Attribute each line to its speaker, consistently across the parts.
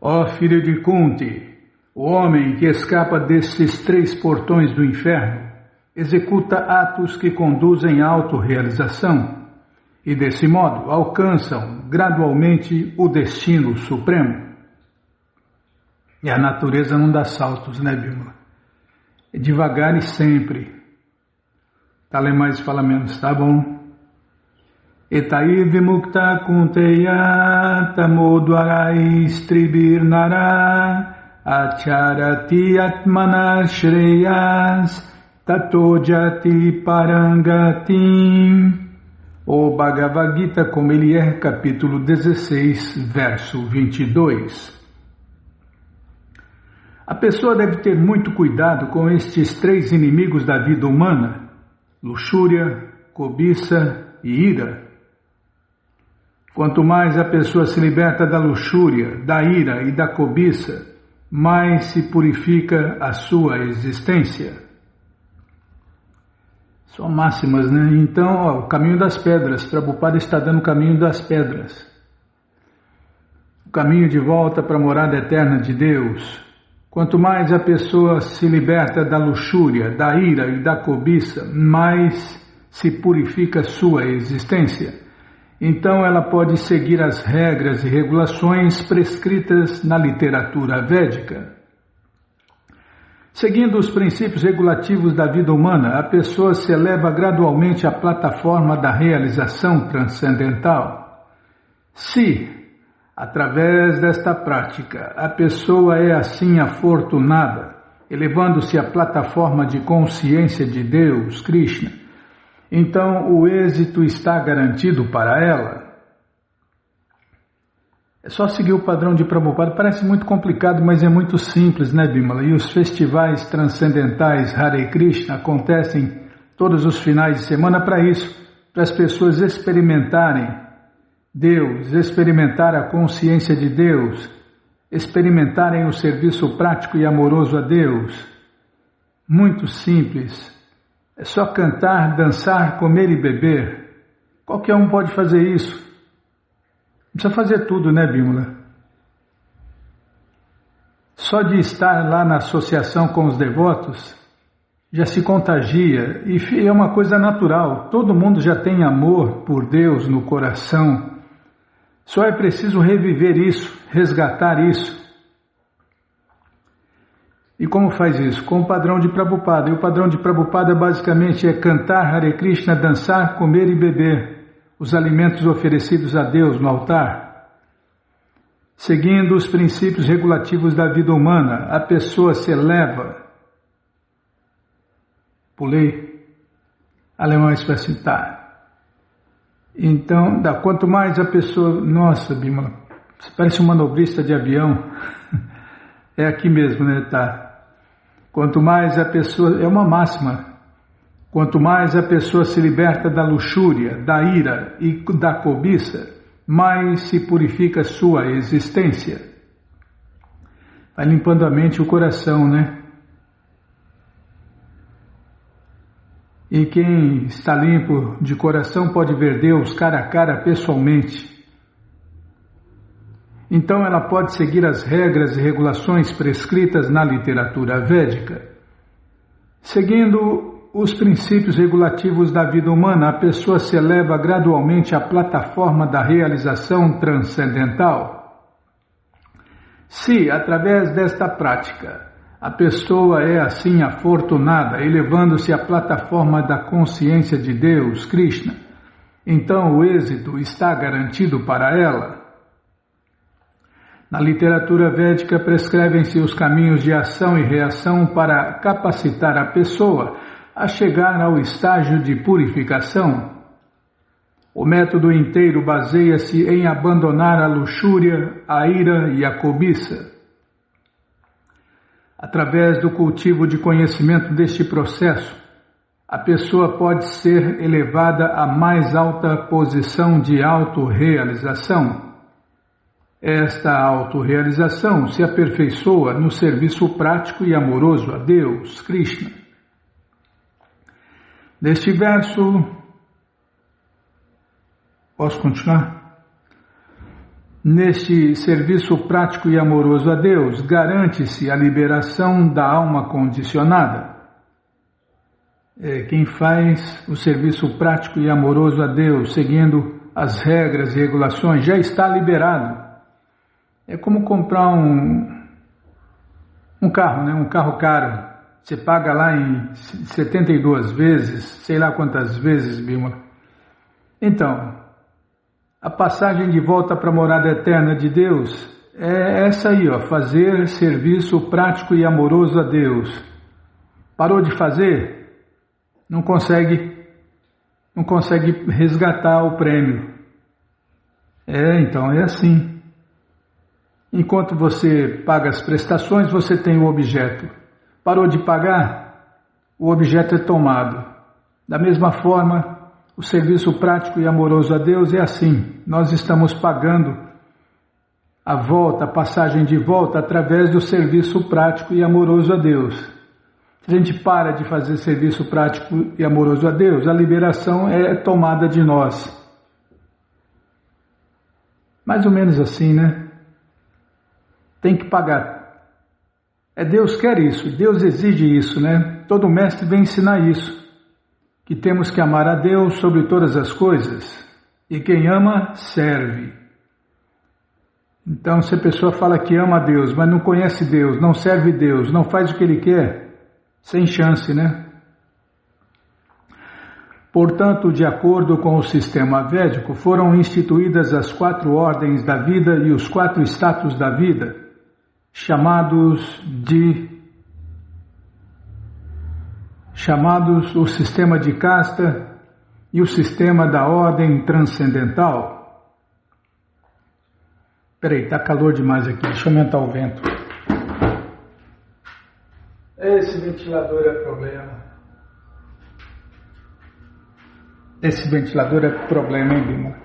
Speaker 1: Ó filho de Kunti, o homem que escapa desses 3 portões do inferno executa atos que conduzem à autorrealização e, desse modo, alcançam gradualmente o destino supremo. E a natureza não dá saltos, né, Bímola? É devagar e sempre. Talemais fala menos, tá bom? Etai vimukta kunteya tamodvarais tribirnara acharati atmana shreyas tato jati parangatim. O Bhagavad Gita como ele é, capítulo 16, verso 22. A pessoa deve ter muito cuidado com estes 3 inimigos da vida humana: luxúria, cobiça e ira. Quanto mais a pessoa se liberta da luxúria, da ira e da cobiça, mais se purifica a sua existência. São máximas, né? Então, o caminho das pedras. Prabhupada está dando o caminho das pedras. O caminho de volta para a morada eterna de Deus. Quanto mais a pessoa se liberta da luxúria, da ira e da cobiça, mais se purifica a sua existência. Então ela pode seguir as regras e regulações prescritas na literatura védica. Seguindo os princípios regulativos da vida humana, a pessoa se eleva gradualmente à plataforma da realização transcendental. Se, através desta prática, a pessoa é assim afortunada, elevando-se à plataforma de consciência de Deus, Krishna, então o êxito está garantido para ela. É só seguir o padrão de Prabhupada. Parece muito complicado, mas é muito simples, né, Bimala? E os festivais transcendentais Hare Krishna acontecem todos os finais de semana para isso, para as pessoas experimentarem Deus, experimentar a consciência de Deus, experimentarem o serviço prático e amoroso a Deus. Muito simples. É só cantar, dançar, comer e beber. Qualquer um pode fazer isso. Não precisa fazer tudo, né, Bímola? Só de estar lá na associação com os devotos, já se contagia e é uma coisa natural. Todo mundo já tem amor por Deus no coração. Só é preciso reviver isso, resgatar isso. E como faz isso? Com o padrão de Prabhupada. E o padrão de Prabhupada basicamente é cantar Hare Krishna, dançar, comer e beber os alimentos oferecidos a Deus no altar. Seguindo os princípios regulativos da vida humana, a pessoa se eleva. Pulei. Alemão para citar. Então, quanto mais a pessoa... Nossa, Bímola, você parece um manobrista de avião. É aqui mesmo, né? Tá. Quanto mais a pessoa... É uma máxima. Quanto mais a pessoa se liberta da luxúria, da ira e da cobiça, mais se purifica a sua existência. Vai limpando a mente e o coração, né? E quem está limpo de coração pode ver Deus cara a cara pessoalmente. Então ela pode seguir as regras e regulações prescritas na literatura védica. Seguindo os princípios regulativos da vida humana, a pessoa se eleva gradualmente à plataforma da realização transcendental. Se, através desta prática, a pessoa é assim afortunada, elevando-se à plataforma da consciência de Deus, Krishna, então o êxito está garantido para ela. Na literatura védica prescrevem-se os caminhos de ação e reação para capacitar a pessoa a chegar ao estágio de purificação. O método inteiro baseia-se em abandonar a luxúria, a ira e a cobiça. Através do cultivo de conhecimento deste processo, a pessoa pode ser elevada à mais alta posição de autorrealização. Esta autorrealização se aperfeiçoa no serviço prático e amoroso a Deus, Krishna. Neste verso, posso continuar? Neste serviço prático e amoroso a Deus, garante-se a liberação da alma condicionada. Quem faz o serviço prático e amoroso a Deus, seguindo as regras e regulações, já está liberado. É como comprar um carro, né? Um carro caro. Você paga lá em 72 vezes, sei lá quantas vezes, Bímola. Então, a passagem de volta para a morada eterna de Deus é essa aí, ó, fazer serviço prático e amoroso a Deus. Parou de fazer? Não consegue resgatar o prêmio. Então é assim. Enquanto você paga as prestações, você tem o objeto. Parou de pagar, o objeto é tomado. Da mesma forma, o serviço prático e amoroso a Deus é assim. Nós estamos pagando a volta, a passagem de volta, através do serviço prático e amoroso a Deus. Se a gente para de fazer serviço prático e amoroso a Deus, a liberação é tomada de nós. Mais ou menos assim, né? Tem que pagar. Deus quer isso, Deus exige isso, né? Todo mestre vem ensinar isso. Que temos que amar a Deus sobre todas as coisas. E quem ama, serve. Então, se a pessoa fala que ama a Deus, mas não conhece Deus, não serve Deus, não faz o que Ele quer, sem chance, né? Portanto, de acordo com o sistema védico, foram instituídas as 4 ordens da vida e os 4 status da vida, chamados o sistema de casta e o sistema da ordem transcendental. Peraí, tá calor demais aqui, deixa eu aumentar o vento. Esse ventilador é problema. Esse ventilador é problema, hein, Bima?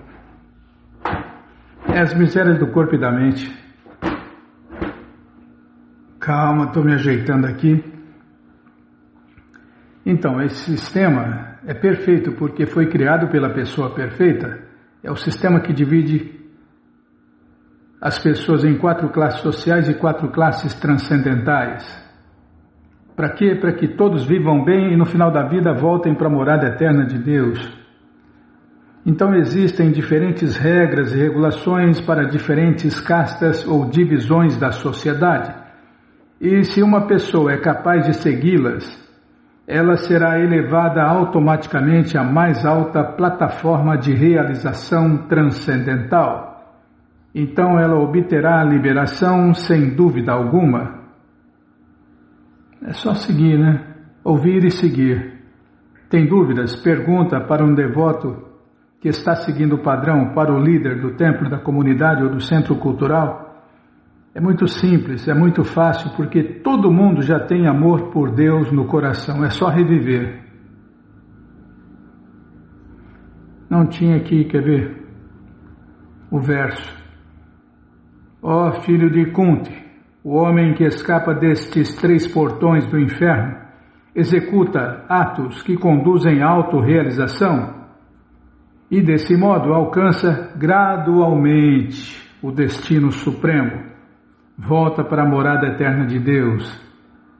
Speaker 1: As misérias do corpo e da mente. Calma, estou me ajeitando aqui. Então, esse sistema é perfeito porque foi criado pela pessoa perfeita. É o sistema que divide as pessoas em 4 classes sociais e 4 classes transcendentais. Para quê? Para que todos vivam bem e no final da vida voltem para a morada eterna de Deus. Então existem diferentes regras e regulações para diferentes castas ou divisões da sociedade. E se uma pessoa é capaz de segui-las, ela será elevada automaticamente à mais alta plataforma de realização transcendental. Então ela obterá a liberação sem dúvida alguma. É só seguir, né? Ouvir e seguir. Tem dúvidas? Pergunta para um devoto que está seguindo o padrão, para o líder do templo, da comunidade ou do centro cultural. É muito simples, é muito fácil, porque todo mundo já tem amor por Deus no coração, é só reviver. Não tinha aqui, quer ver? O verso. Ó filho de Kunti, o homem que escapa destes 3 portões do inferno, executa atos que conduzem à autorrealização e desse modo alcança gradualmente o destino supremo. Volta para a morada eterna de Deus.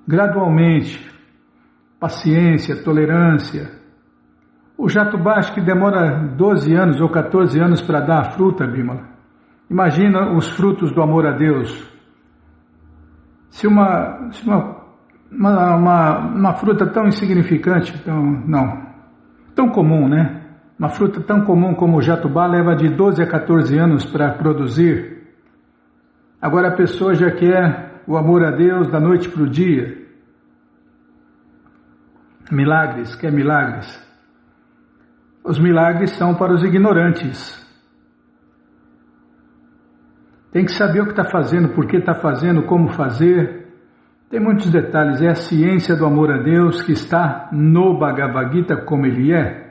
Speaker 1: Gradualmente. Paciência, tolerância. O jatubá que demora 12 anos ou 14 anos para dar a fruta, Bímola. Imagina os frutos do amor a Deus. Se uma fruta tão insignificante, tão comum, né? Uma fruta tão comum como o jatubá leva de 12 a 14 anos para produzir. Agora a pessoa já quer o amor a Deus da noite para o dia. Milagres, quer milagres. Os milagres são para os ignorantes. Tem que saber o que está fazendo, por que está fazendo, como fazer. Tem muitos detalhes. É a ciência do amor a Deus que está no Bhagavad Gita como ele é.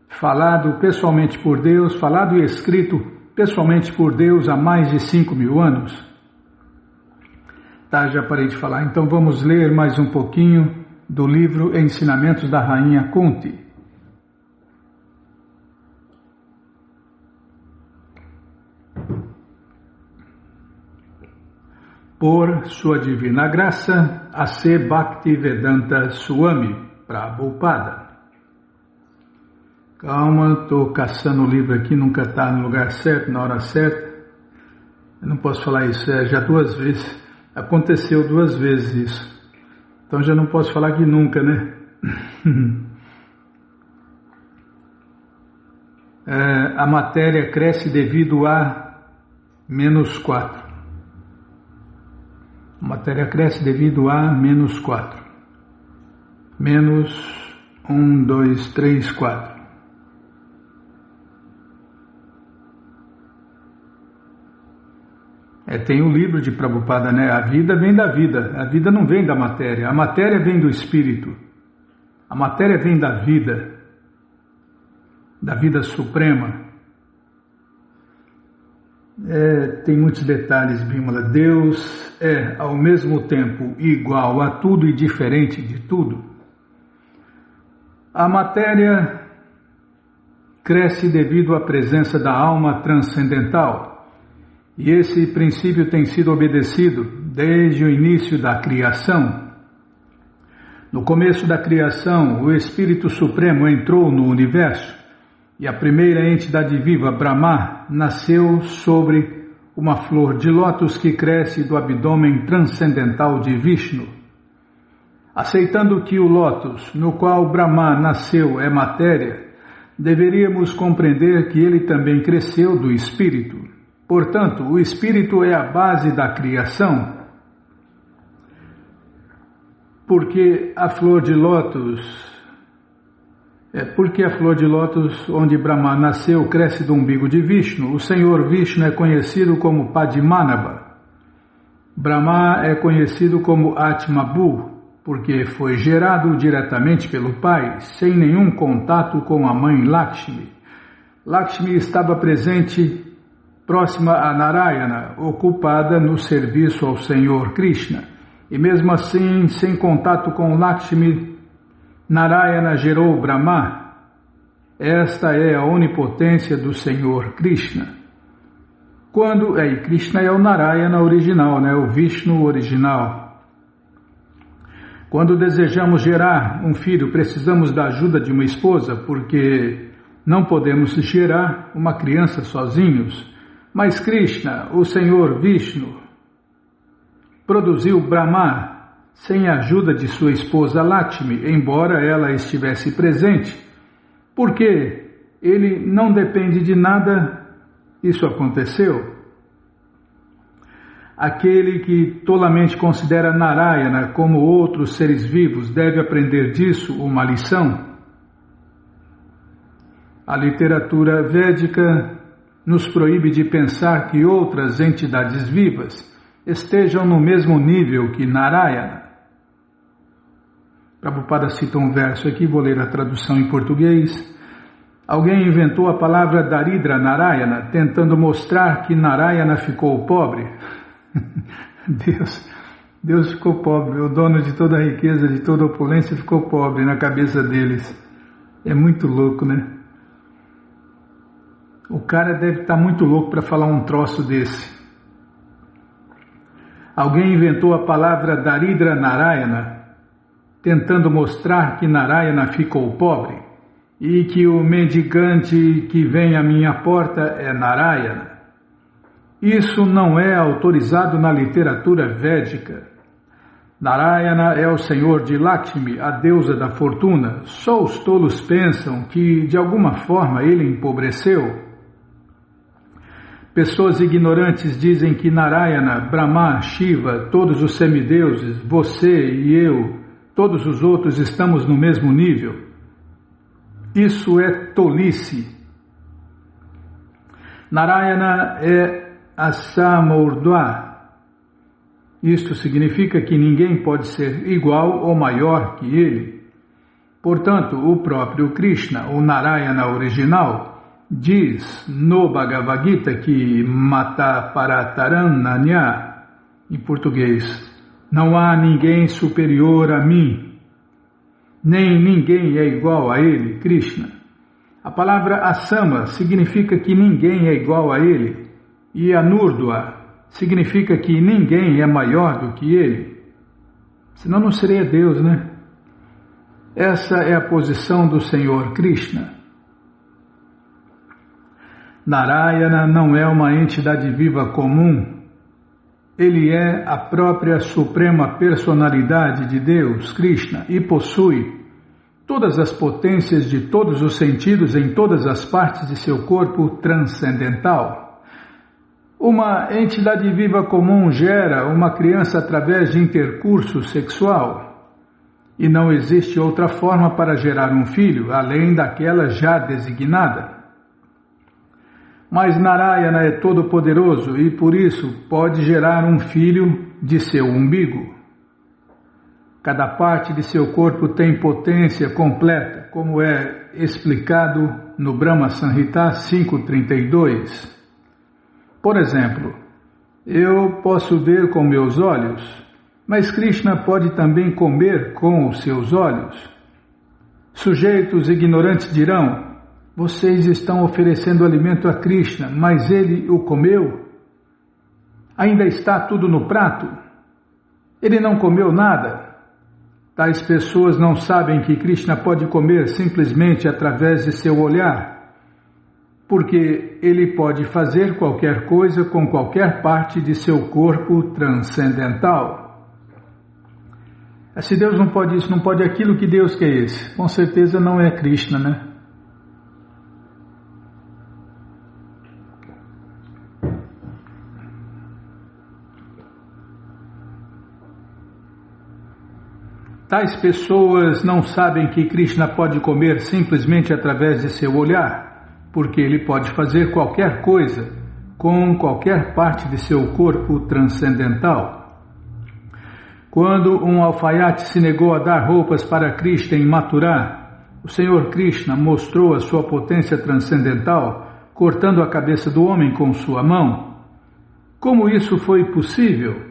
Speaker 1: Falado pessoalmente por Deus, falado e escrito pessoalmente por Deus há mais de 5.000 anos. Tá, já parei de falar. Então vamos ler mais um pouquinho do livro Ensinamentos da Rainha Kunti. por sua divina graça, A.C. Bhaktivedanta Swami Prabhupada. Calma, estou caçando o livro aqui, nunca está no lugar certo, na hora certa. Eu não posso falar isso, já 2 vezes. Aconteceu 2 vezes isso. Então já não posso falar que nunca, né? A matéria cresce devido a -4. A matéria cresce devido a -4. -1, 2, 3, 4. Tem o livro de Prabhupada, né? A vida vem da vida, a vida não vem da matéria, a matéria vem do espírito, a matéria vem da vida suprema. Tem muitos detalhes, Bimala. Deus é ao mesmo tempo igual a tudo e diferente de tudo. A matéria cresce devido à presença da alma transcendental. E esse princípio tem sido obedecido desde o início da criação. No começo da criação, o Espírito Supremo entrou no universo e a primeira entidade viva, Brahma, nasceu sobre uma flor de lótus que cresce do abdômen transcendental de Vishnu. Aceitando que o lótus, no qual Brahma nasceu, é matéria, deveríamos compreender que ele também cresceu do Espírito. Portanto, o Espírito é a base da criação, porque a flor de lótus, onde Brahma nasceu, cresce do umbigo de Vishnu. O Senhor Vishnu é conhecido como Padmanabha. Brahma é conhecido como Atmabhu, porque foi gerado diretamente pelo Pai, sem nenhum contato com a mãe Lakshmi. Lakshmi estava presente próxima a Narayana, ocupada no serviço ao Senhor Krishna. E mesmo assim, sem contato com Lakshmi, Narayana gerou Brahma. Esta é a onipotência do Senhor Krishna. Krishna é o Narayana original, né? O Vishnu original. Quando desejamos gerar um filho, precisamos da ajuda de uma esposa, porque não podemos gerar uma criança sozinhos. Mas Krishna, o Senhor Vishnu, produziu Brahma sem a ajuda de sua esposa Lakshmi, embora ela estivesse presente, porque ele não depende de nada, isso aconteceu. Aquele que tolamente considera Narayana como outros seres vivos deve aprender disso uma lição. A literatura védica nos proíbe de pensar que outras entidades vivas estejam no mesmo nível que Narayana. Prabhupada cita um verso aqui, vou ler a tradução em português. Alguém inventou a palavra Daridra Narayana, tentando mostrar que Narayana ficou pobre. Deus ficou pobre, o dono de toda a riqueza, de toda a opulência, ficou pobre na cabeça deles. É muito louco, né? O cara deve estar muito louco para falar um troço desse. Alguém inventou a palavra Daridra Narayana, tentando mostrar que Narayana ficou pobre e que o mendigante que vem à minha porta é Narayana. Isso não é autorizado na literatura védica. Narayana é o senhor de Lakshmi, a deusa da fortuna. Só os tolos pensam que, de alguma forma, ele empobreceu. Pessoas ignorantes dizem que Narayana, Brahma, Shiva, todos os semideuses, você e eu, todos os outros estamos no mesmo nível. Isso é tolice. Narayana é Asamurdva. Isto significa que ninguém pode ser igual ou maior que ele. Portanto, o próprio Krishna, o Narayana original, diz no Bhagavad Gita que Mata Paratarananya, em português, não há ninguém superior a mim, nem ninguém é igual a ele, Krishna. A palavra Asama significa que ninguém é igual a ele, e Anurdva significa que ninguém é maior do que ele. Senão não seria Deus, né? Essa é a posição do Senhor Krishna. Narayana não é uma entidade viva comum. Ele é a própria suprema personalidade de Deus, Krishna, e possui todas as potências de todos os sentidos em todas as partes de seu corpo transcendental. Uma entidade viva comum gera uma criança através de intercurso sexual, e não existe outra forma para gerar um filho, além daquela já designada. Mas Narayana é todo-poderoso e, por isso, pode gerar um filho de seu umbigo. Cada parte de seu corpo tem potência completa, como é explicado no Brahma Samhita 5.32. Por exemplo, eu posso ver com meus olhos, mas Krishna pode também comer com os seus olhos. Sujeitos ignorantes dirão: vocês estão oferecendo alimento a Krishna, mas ele o comeu? Ainda está tudo no prato? Ele não comeu nada? Tais pessoas não sabem que Krishna pode comer simplesmente através de seu olhar, porque ele pode fazer qualquer coisa com qualquer parte de seu corpo transcendental. Se Deus não pode isso, não pode aquilo, que Deus que é esse? Com certeza não é Krishna, né? Tais pessoas não sabem que Krishna pode comer simplesmente através de seu olhar, porque ele pode fazer qualquer coisa com qualquer parte de seu corpo transcendental. Quando um alfaiate se negou a dar roupas para Krishna em Mathura, o Senhor Krishna mostrou a sua potência transcendental, cortando a cabeça do homem com sua mão. Como isso foi possível?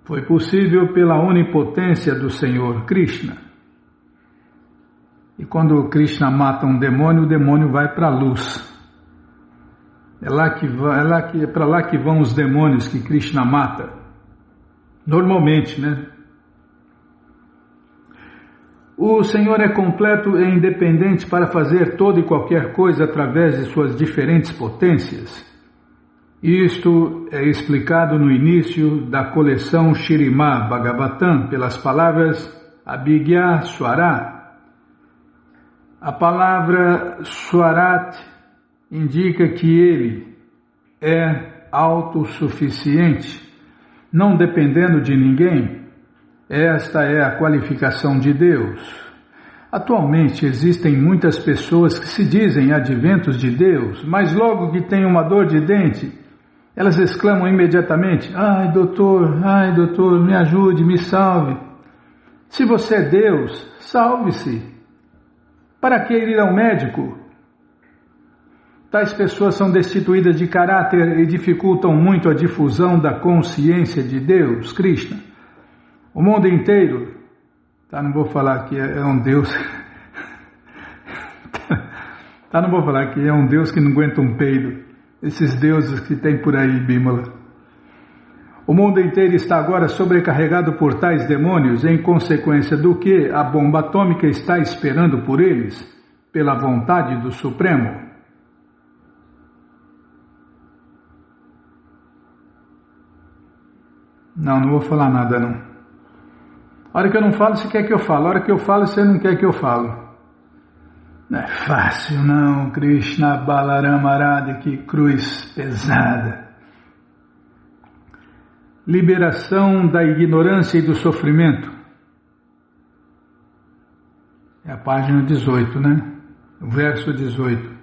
Speaker 1: Foi possível pela onipotência do Senhor Krishna. E quando Krishna mata um demônio, o demônio vai para a luz. É para lá que vão os demônios que Krishna mata. Normalmente, né? O Senhor é completo e independente para fazer toda e qualquer coisa através de suas diferentes potências. Isto é explicado no início da coleção Śrīmad Bhagavatam pelas palavras Abhigya Swara. A palavra Swarat indica que ele é autossuficiente, não dependendo de ninguém. Esta é a qualificação de Deus. Atualmente existem muitas pessoas que se dizem adventos de Deus, mas logo que têm uma dor de dente, elas exclamam imediatamente: ai doutor, me ajude, me salve. Se você é Deus, salve-se. Para que ir ao médico? Tais pessoas são destituídas de caráter e dificultam muito a difusão da consciência de Deus, Krishna. O mundo inteiro, não vou falar que é um Deus, não vou falar que é um Deus que não aguenta um peido. Esses deuses que tem por aí, Bimala. O mundo inteiro está agora sobrecarregado por tais demônios, em consequência do que a bomba atômica está esperando por eles, pela vontade do Supremo. Não vou falar nada, não. A hora que eu não falo, você quer que eu falo. A hora que eu falo, você não quer que eu falo. Não é fácil não, Krishna Balarama Arada, que cruz pesada. Liberação da ignorância e do sofrimento. É a página 18, né? O verso 18.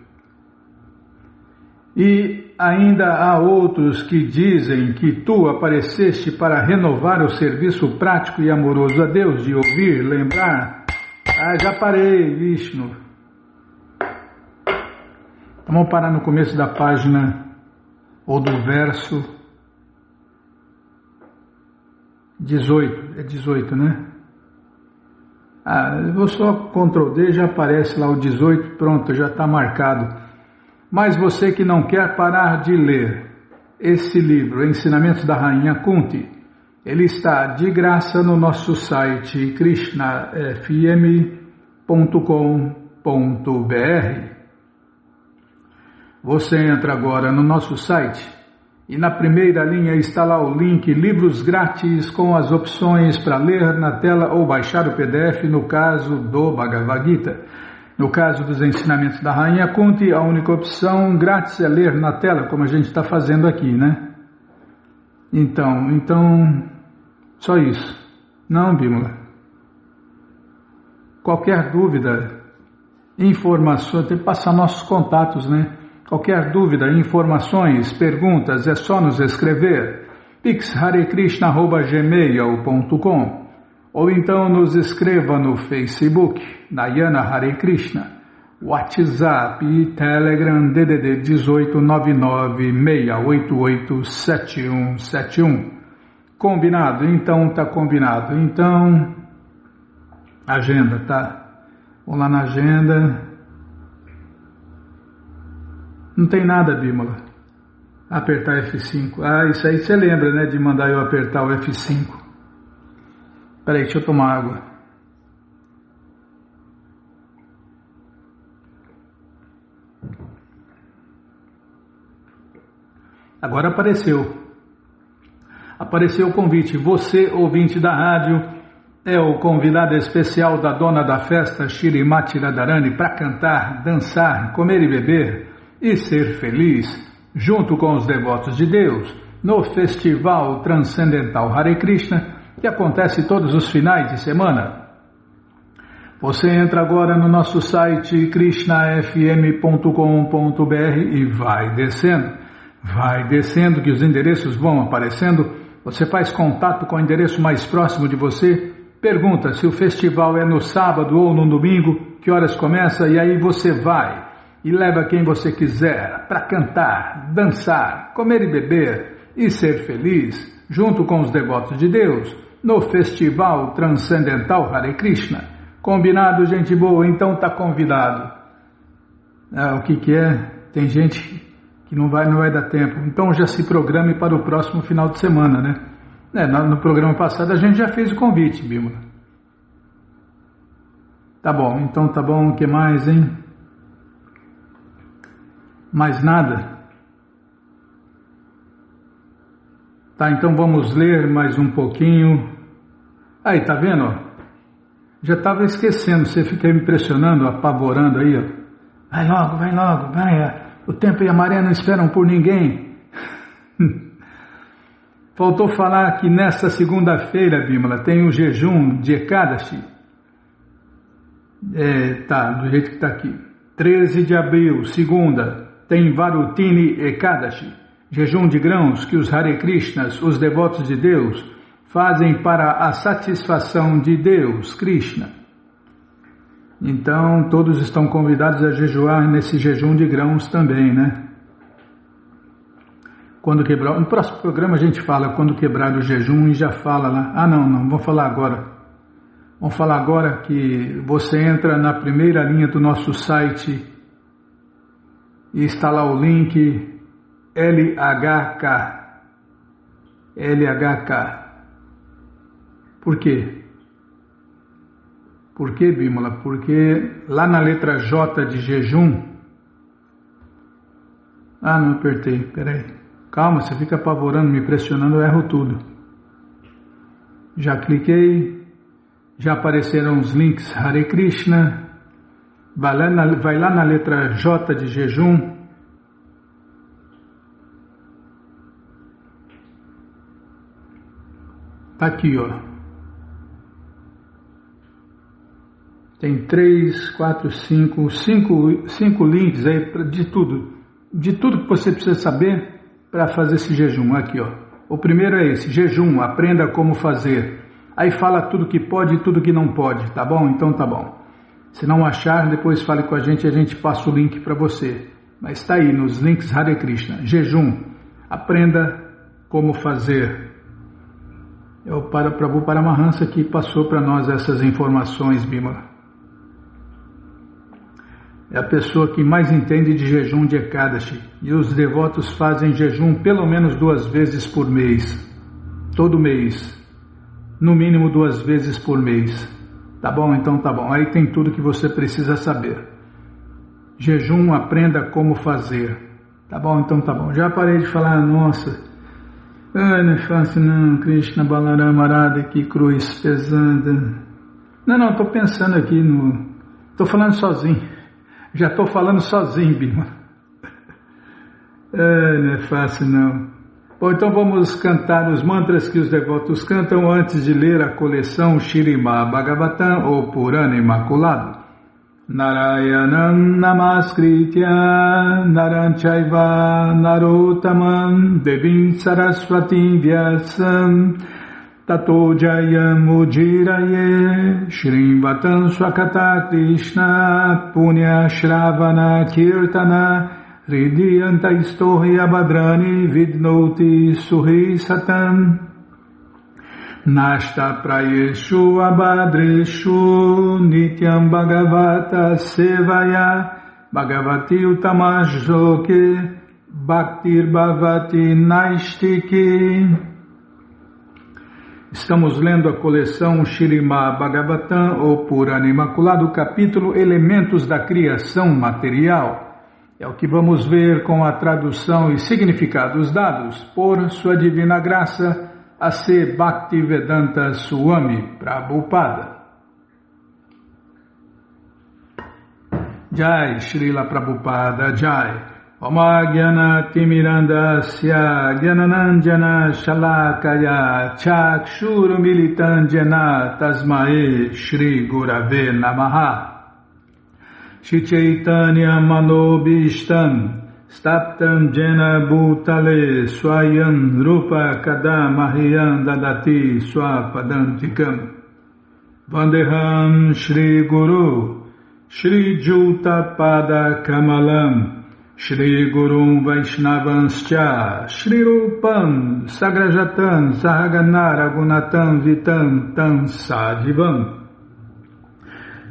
Speaker 1: E ainda há outros que dizem que tu apareceste para renovar o serviço prático e amoroso a Deus, de ouvir, lembrar. Já parei, Vishnu. Vamos parar no começo da página, ou do verso 18. É 18, né? Eu vou só Ctrl D, já aparece lá o 18, pronto, já está marcado. Mas você que não quer parar de ler, esse livro, Ensinamentos da Rainha Kunti, ele está de graça no nosso site krishnafm.com.br. Você entra agora no nosso site e na primeira linha está lá o link Livros Grátis com as opções para ler na tela ou baixar o PDF no caso do Bhagavad Gita. No caso dos Ensinamentos da Rainha Kunti, a única opção grátis é ler na tela, como a gente está fazendo aqui, né? Então, só isso. Não, Bímola. Qualquer dúvida, informação, tem que passar nossos contatos, né? Qualquer dúvida, informações, perguntas, é só nos escrever pixharekrishna@gmail.com ou então nos escreva no Facebook, Nayana Hare Krishna, WhatsApp e Telegram DDD 18986887171. Combinado? Então tá combinado. Então, agenda, tá? Vamos lá na agenda. Não tem nada, Bímola. Apertar F5. Ah, isso aí você lembra, né? De mandar eu apertar o F5. Peraí, deixa eu tomar água. Agora apareceu. Apareceu o convite. Você, ouvinte da rádio, é o convidado especial da dona da festa, Shrimati Radharani, para cantar, dançar, comer e beber e ser feliz, junto com os devotos de Deus, no Festival Transcendental Hare Krishna, que acontece todos os finais de semana. Você entra agora no nosso site krishnafm.com.br e vai descendo que os endereços vão aparecendo. Você faz contato com o endereço mais próximo de você, pergunta se o festival é no sábado ou no domingo, que horas começa, e aí você vai e leva quem você quiser para cantar, dançar, comer e beber e ser feliz, junto com os devotos de Deus, no Festival Transcendental Hare Krishna. Combinado, gente boa? Então tá convidado. O que é? Tem gente que não vai dar tempo. Então já se programe para o próximo final de semana, né? No programa passado a gente já fez o convite, Bímola. Tá bom, então tá bom. O que mais, hein? Mais nada? Tá, então vamos ler mais um pouquinho. Aí, tá vendo? Já estava esquecendo, você fica me impressionando, apavorando aí, ó. Vai logo, vai. O tempo e a maré não esperam por ninguém. Faltou falar que nesta segunda-feira, Bímola, tem o jejum de Ekadashi. Tá, do jeito que está aqui. 13 de abril, segunda, tem Varutini Ekadashi, jejum de grãos que os Hare Krishnas, os devotos de Deus, fazem para a satisfação de Deus, Krishna. Então, todos estão convidados a jejuar nesse jejum de grãos também, né? Quando quebrar, no próximo programa a gente fala quando quebrar o jejum e já fala lá. Não, vamos falar agora. Vamos falar agora que você entra na primeira linha do nosso site e está lá o link LHK. Por quê? Por quê, Bímola? Porque lá na letra J de jejum... não apertei, peraí. Calma, você fica apavorando, me pressionando, eu erro tudo. Já cliquei, já apareceram os links Hare Krishna. Vai lá na letra J de jejum. Tá aqui, ó. Tem 3, 4, 5 links aí de tudo que você precisa saber para fazer esse jejum. Aqui, ó. O primeiro é esse, jejum, aprenda como fazer. Aí fala tudo que pode e tudo que não pode, tá bom? Então tá bom. Se não achar, depois fale com a gente passa o link para você. Mas está aí nos links Hare Krishna. Jejum, aprenda como fazer. O Prabhu Paramahansa que passou para nós essas informações, Bímola. é a pessoa que mais entende de jejum de Ekadashi. E os devotos fazem jejum pelo menos 2 vezes por mês. Todo mês. No mínimo 2 vezes por mês. Tá bom? Então tá bom. Aí tem tudo que você precisa saber. Jejum, aprenda como fazer. Tá bom? Então tá bom. Já parei de falar, nossa. Não é fácil não, Krishna Balarama Arada, que cruz pesada. Não, estou pensando aqui no... Estou falando sozinho. Já estou falando sozinho, Bima. Não é fácil não. Bom, então vamos cantar os mantras que os devotos cantam antes de ler a coleção Śrīmad Bhagavatam ou Purana Imaculado. Narayanam Namaskritya Naram Chaiva Narottamam Devim Saraswatim Vyasam Tato Jayam Ujiraye Shrivatam Swakata Krishna Punya Shravana Kirtana Hridiyanta Istohi Abhadrani Vidnoti Suhi Satam Nashta Prayeshu Abhadreshu Nityam Bhagavata Sevaya Bhagavati Uttamajoke Bhaktir Bhavati Naistiki. Estamos lendo a coleção Śrīmad Bhagavatam ou Purana Imaculado, capítulo Elementos da Criação Material. É o que vamos ver com a tradução e significados dados por Sua Divina Graça A.C. Bhaktivedanta Swami Prabhupada. Jai Srila Prabhupada Jai. Omagyanati Mirandasya Gyananandjana Shalakaya Chakshuru Militandjana Tasmae Shri Gurave Namaha. Shri Chaitanya Manobishtam Staptam Jena Bhutale Swayam Rupa Kadamahyam Dadati Swapadantikam Vandeham Shri Guru Shri Juta Pada Kamalam Shri Gurum Vaishnavanscha Shri Rupam Sagrajatam Sahaganara Gunatam Vitam Tam Sadivam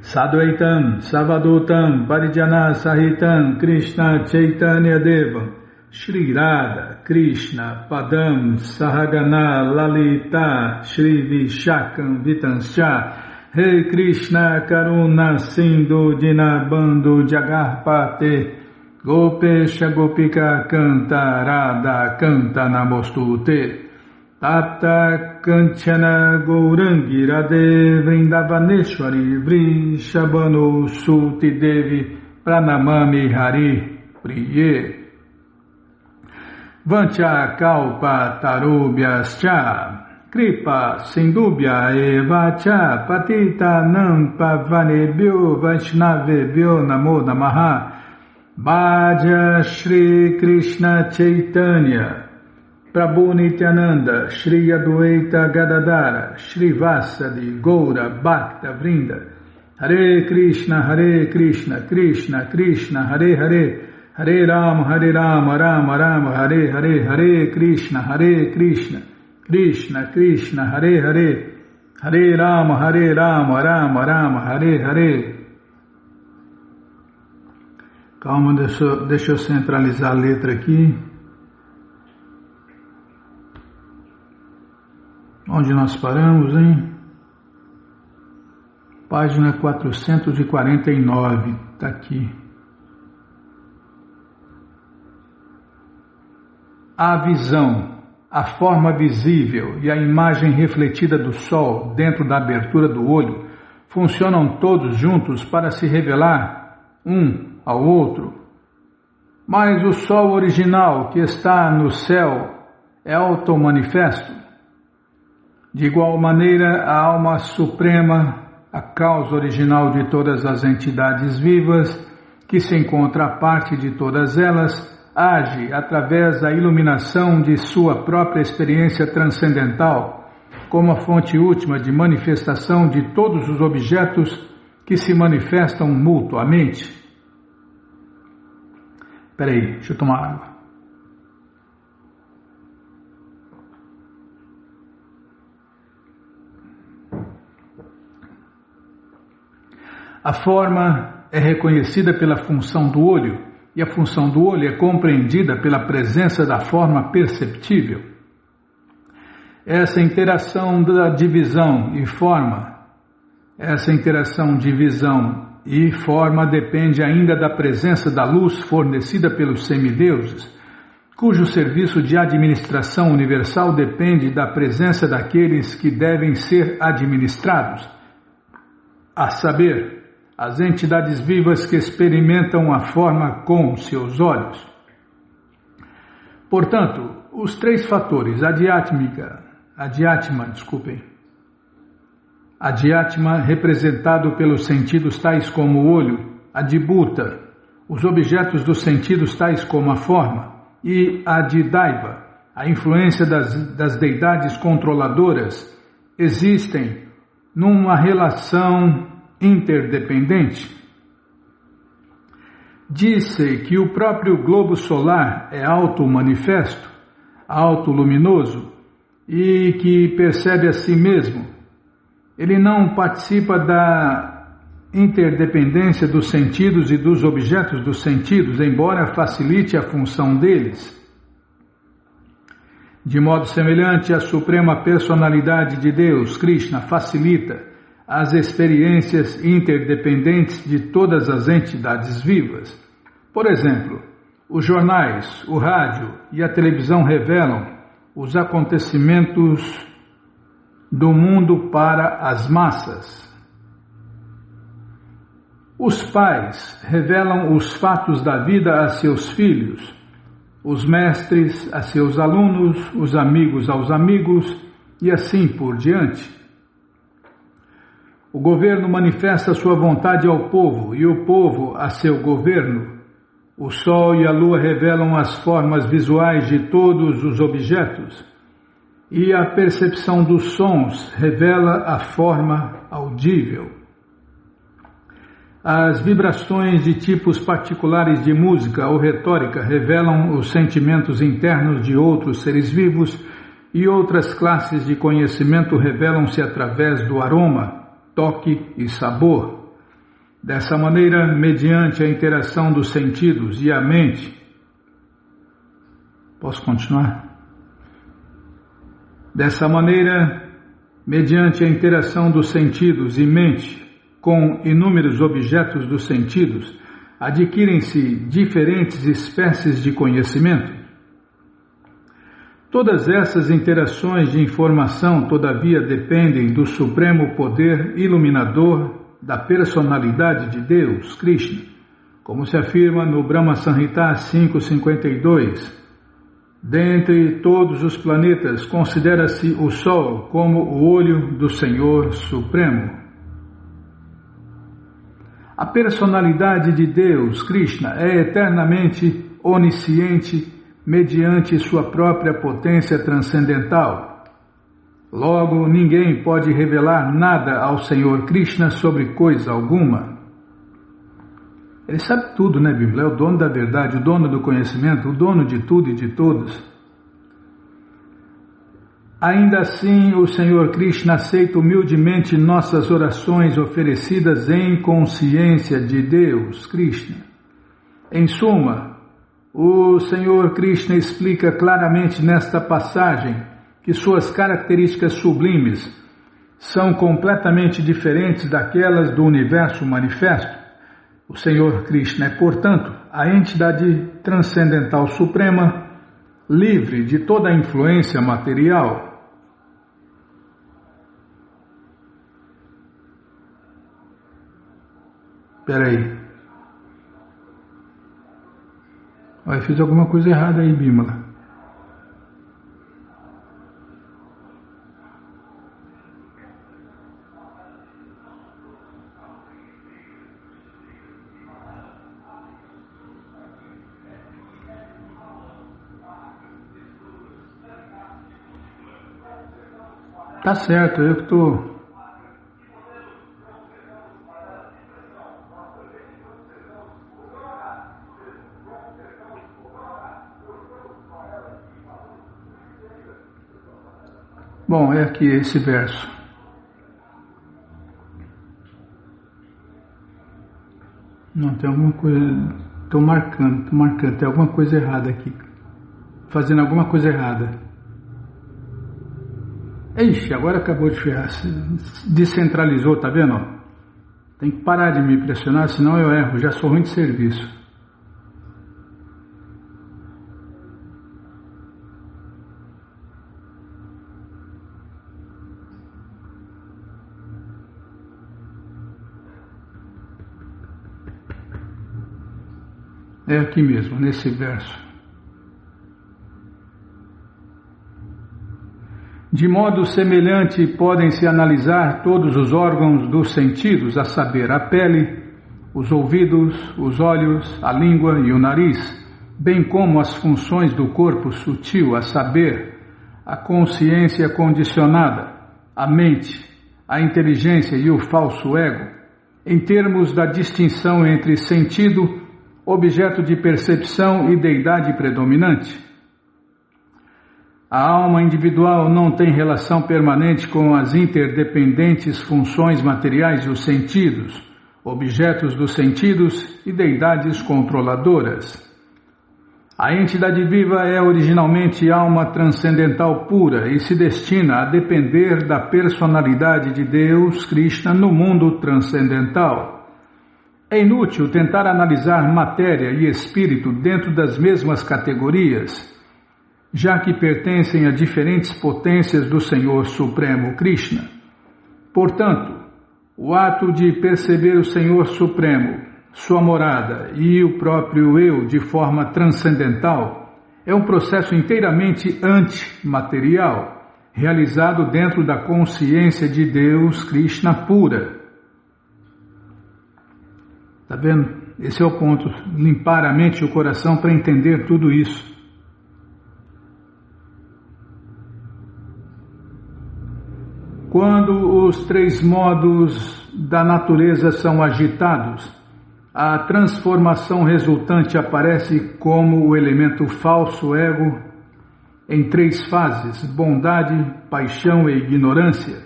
Speaker 1: Sadvaitam, Savadutam, Parijana Sahitam, Krishna Chaitanya Devam, Shri Radha, Krishna, Padam, Sahagana, Lalita, Shri Vishakam, Vitanscha, Rei Krishna, Karuna, Sindhu, Dinabando, Jagarpate, Gopesha, Gopika, Canta, Radha, Canta, Namostute, Tapta Kanchana Gourangi Radhe Vrindavaneshwari Vrishabhanu Suti Devi Pranamami Hari Priye Vancha Kalpa Tarubhyascha Kripa Sindubhya Evacha Patita Nampa Vanebhyo Vaishnavebhyo Namo Namaha Bhaja Shri Krishna Chaitanya Prabhu Nityananda, Shri Adwaita Gadadara, Shri Vasadi, Goura, Bhakta, Vrinda, Hare Krishna, Krishna Krishna, Hare Hare, Hare Rama, Rama Rama, Hare Hare, Hare Krishna, Krishna Krishna, Hare Hare, Hare Rama, Rama Rama, Hare Hare. Calma, deixa eu centralizar a letra aqui. Onde nós paramos, hein? Página 449, está aqui. A visão, a forma visível e a imagem refletida do Sol dentro da abertura do olho funcionam todos juntos para se revelar um ao outro. Mas o Sol original que está no céu é automanifesto. De igual maneira, a alma suprema, a causa original de todas as entidades vivas, que se encontra à parte de todas elas, age através da iluminação de sua própria experiência transcendental, como a fonte última de manifestação de todos os objetos que se manifestam mutuamente. Espera aí, deixa eu tomar água. A forma é reconhecida pela função do olho, e a função do olho é compreendida pela presença da forma perceptível. Essa interação da divisão e forma, depende ainda da presença da luz fornecida pelos semideuses, cujo serviço de administração universal depende da presença daqueles que devem ser administrados, a saber, as entidades vivas que experimentam a forma com seus olhos. Portanto, os três fatores, Adhyatma, representado pelos sentidos tais como o olho, Adibhuta, os objetos dos sentidos tais como a forma, e Adidaiva, a influência das deidades controladoras, existem numa relação interdependente. Diz-se que o próprio globo solar é auto-manifesto, auto-luminoso e que percebe a si mesmo. Ele não participa da interdependência dos sentidos e dos objetos dos sentidos, embora facilite a função deles. De modo semelhante, a suprema personalidade de Deus, Krishna, facilita as experiências interdependentes de todas as entidades vivas. Por exemplo, os jornais, o rádio e a televisão revelam os acontecimentos do mundo para as massas. Os pais revelam os fatos da vida a seus filhos, os mestres a seus alunos, os amigos aos amigos e assim por diante. O governo manifesta sua vontade ao povo e o povo a seu governo. O sol e a lua revelam as formas visuais de todos os objetos e a percepção dos sons revela a forma audível. As vibrações de tipos particulares de música ou retórica revelam os sentimentos internos de outros seres vivos e outras classes de conhecimento revelam-se através do aroma, toque e sabor. Dessa maneira, mediante a interação dos sentidos e a mente... Posso continuar? Dessa maneira, mediante a interação dos sentidos e mente com inúmeros objetos dos sentidos, adquirem-se diferentes espécies de conhecimento. Todas essas interações de informação, todavia, dependem do supremo poder iluminador da personalidade de Deus, Krishna, como se afirma no Brahma Samhita 5.52. Dentre todos os planetas, considera-se o Sol como o olho do Senhor Supremo. A personalidade de Deus, Krishna, é eternamente onisciente mediante sua própria potência transcendental. Logo, ninguém pode revelar nada ao Senhor Krishna sobre coisa alguma. Ele sabe tudo, né, Bíblia? É o dono da verdade, o dono do conhecimento, o dono de tudo e de todos. Ainda assim, o Senhor Krishna aceita humildemente nossas orações oferecidas em consciência de Deus, Krishna. Em suma, o Senhor Krishna explica claramente nesta passagem que suas características sublimes são completamente diferentes daquelas do universo manifesto. O Senhor Krishna é, portanto, a entidade transcendental suprema, livre de toda a influência material. Espera aí. Eu fiz alguma coisa errada aí, Bímola. Tá certo, eu que estou... Bom, é aqui esse verso. Não, tem alguma coisa. Estou marcando, tem alguma coisa errada aqui. Fazendo alguma coisa errada. Ixi, agora acabou de ferrar. Descentralizou, tá vendo? Tem que parar de me pressionar, senão eu erro. Já sou ruim de serviço. É aqui mesmo, nesse verso. De modo semelhante, podem-se analisar todos os órgãos dos sentidos, a saber, a pele, os ouvidos, os olhos, a língua e o nariz, bem como as funções do corpo sutil, a saber, a consciência condicionada, a mente, a inteligência e o falso ego, em termos da distinção entre sentido, objeto de percepção e deidade predominante. A alma individual não tem relação permanente com as interdependentes funções materiais dos sentidos, objetos dos sentidos e deidades controladoras. A entidade viva é originalmente alma transcendental pura e se destina a depender da personalidade de Deus, Krishna, no mundo transcendental. É inútil tentar analisar matéria e espírito dentro das mesmas categorias, já que pertencem a diferentes potências do Senhor Supremo Krishna. Portanto, o ato de perceber o Senhor Supremo, sua morada e o próprio eu de forma transcendental é um processo inteiramente antimaterial, realizado dentro da consciência de Deus Krishna pura. Está vendo? Esse é o ponto, limpar a mente e o coração para entender tudo isso. Quando os três modos da natureza são agitados, a transformação resultante aparece como o elemento falso ego em três fases: bondade, paixão e ignorância.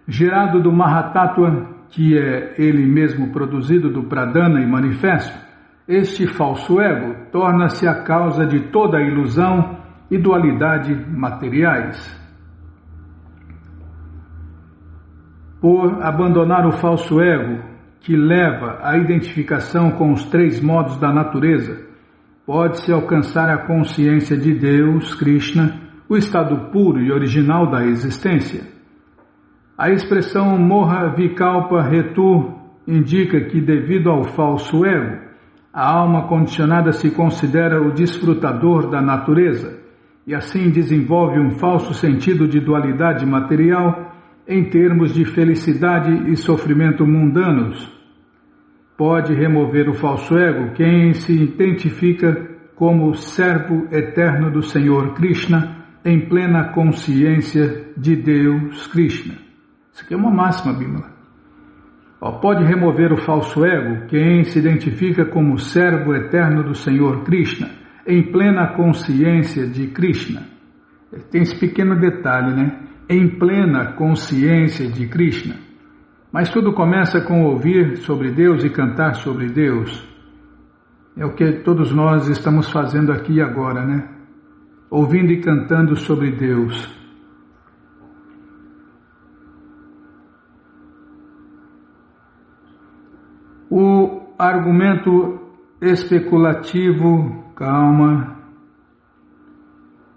Speaker 1: Gerado do Mahatattva, que é ele mesmo produzido do Pradana e manifesto, este falso ego torna-se a causa de toda a ilusão e dualidade materiais. Por abandonar o falso ego, que leva à identificação com os três modos da natureza, pode-se alcançar a consciência de Deus, Krishna, o estado puro e original da existência. A expressão Moha Vikalpa Hetu indica que, devido ao falso ego, a alma condicionada se considera o desfrutador da natureza e assim desenvolve um falso sentido de dualidade material em termos de felicidade e sofrimento mundanos. Pode remover o falso ego quem se identifica como servo eterno do Senhor Krishna em plena consciência de Deus Krishna. Isso aqui é uma máxima, Bimala. Pode remover o falso ego quem se identifica como servo eterno do Senhor Krishna em plena consciência de Krishna. Tem esse pequeno detalhe, né? Em plena consciência de Krishna. Mas tudo começa com ouvir sobre Deus e cantar sobre Deus. É o que todos nós estamos fazendo aqui e agora, né? Ouvindo e cantando sobre Deus. O argumento especulativo, calma.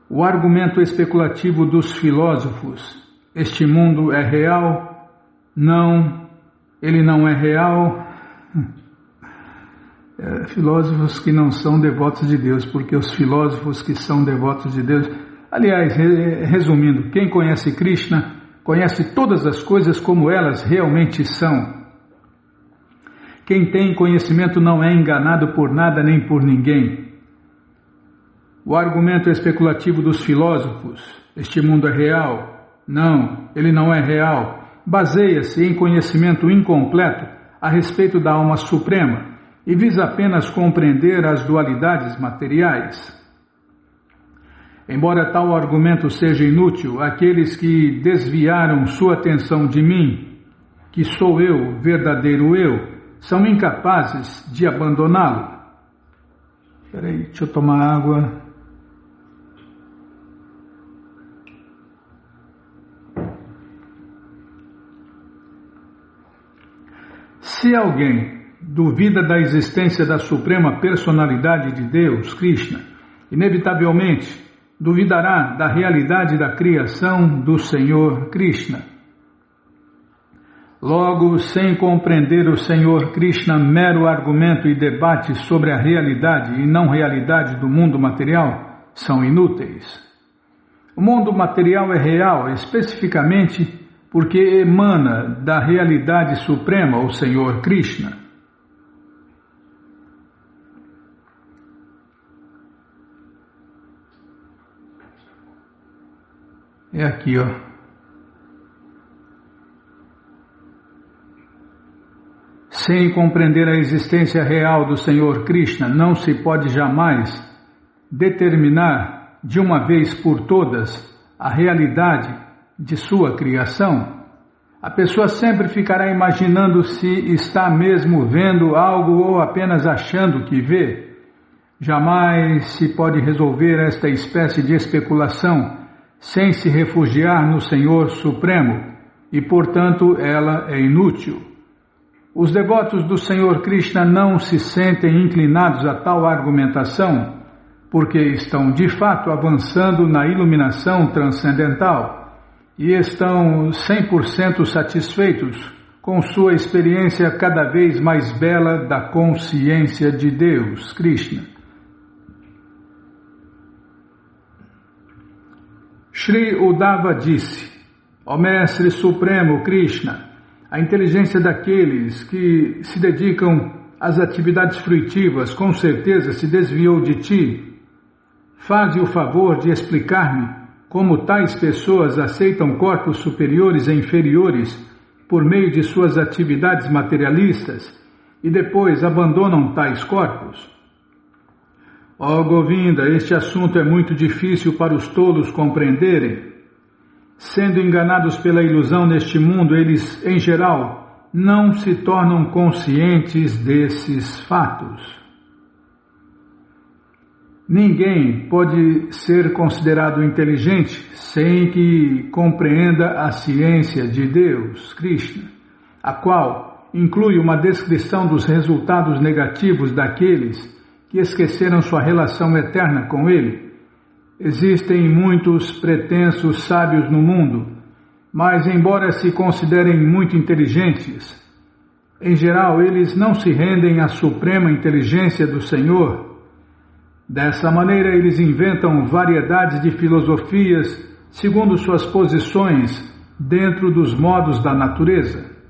Speaker 1: O argumento especulativo dos filósofos, este mundo é real? Não, ele não é real. Filósofos que não são devotos de Deus, porque os filósofos que são devotos de Deus, aliás, resumindo, quem conhece Krishna, conhece todas as coisas como elas realmente são. Quem tem conhecimento não é enganado por nada nem por ninguém. O argumento especulativo dos filósofos, este mundo é real? Não, ele não é real. Baseia-se em conhecimento incompleto a respeito da alma suprema e visa apenas compreender as dualidades materiais. Embora tal argumento seja inútil, aqueles que desviaram sua atenção de mim, que sou eu, verdadeiro eu, são incapazes de abandoná-lo. Espera aí, deixa eu tomar água. Se alguém duvida da existência da Suprema Personalidade de Deus, Krishna, inevitavelmente duvidará da realidade da criação do Senhor Krishna. Logo, sem compreender o Senhor Krishna, mero argumento e debate sobre a realidade e não realidade do mundo material são inúteis. O mundo material é real, especificamente porque emana da realidade suprema, o Senhor Krishna. É aqui, ó. Sem compreender a existência real do Senhor Krishna, não se pode jamais determinar de uma vez por todas a realidade de sua criação. A pessoa sempre ficará imaginando se está mesmo vendo algo ou apenas achando que vê. Jamais se pode resolver esta espécie de especulação sem se refugiar no Senhor Supremo, e portanto ela é inútil. Os devotos do Senhor Krishna não se sentem inclinados a tal argumentação, porque estão de fato avançando na iluminação transcendental e estão 100% satisfeitos com sua experiência cada vez mais bela da consciência de Deus, Krishna. Shri Uddhava disse: ó Mestre Supremo Krishna, a inteligência daqueles que se dedicam às atividades fruitivas com certeza se desviou de ti. Faze o favor de explicar-me como tais pessoas aceitam corpos superiores e inferiores por meio de suas atividades materialistas e depois abandonam tais corpos. Ó Govinda, este assunto é muito difícil para os tolos compreenderem. Sendo enganados pela ilusão neste mundo, eles, em geral, não se tornam conscientes desses fatos. Ninguém pode ser considerado inteligente sem que compreenda a ciência de Deus, Krishna, a qual inclui uma descrição dos resultados negativos daqueles que esqueceram sua relação eterna com Ele. Existem muitos pretensos sábios no mundo, mas embora se considerem muito inteligentes, em geral eles não se rendem à suprema inteligência do Senhor. Dessa maneira eles inventam variedades de filosofias segundo suas posições dentro dos modos da natureza.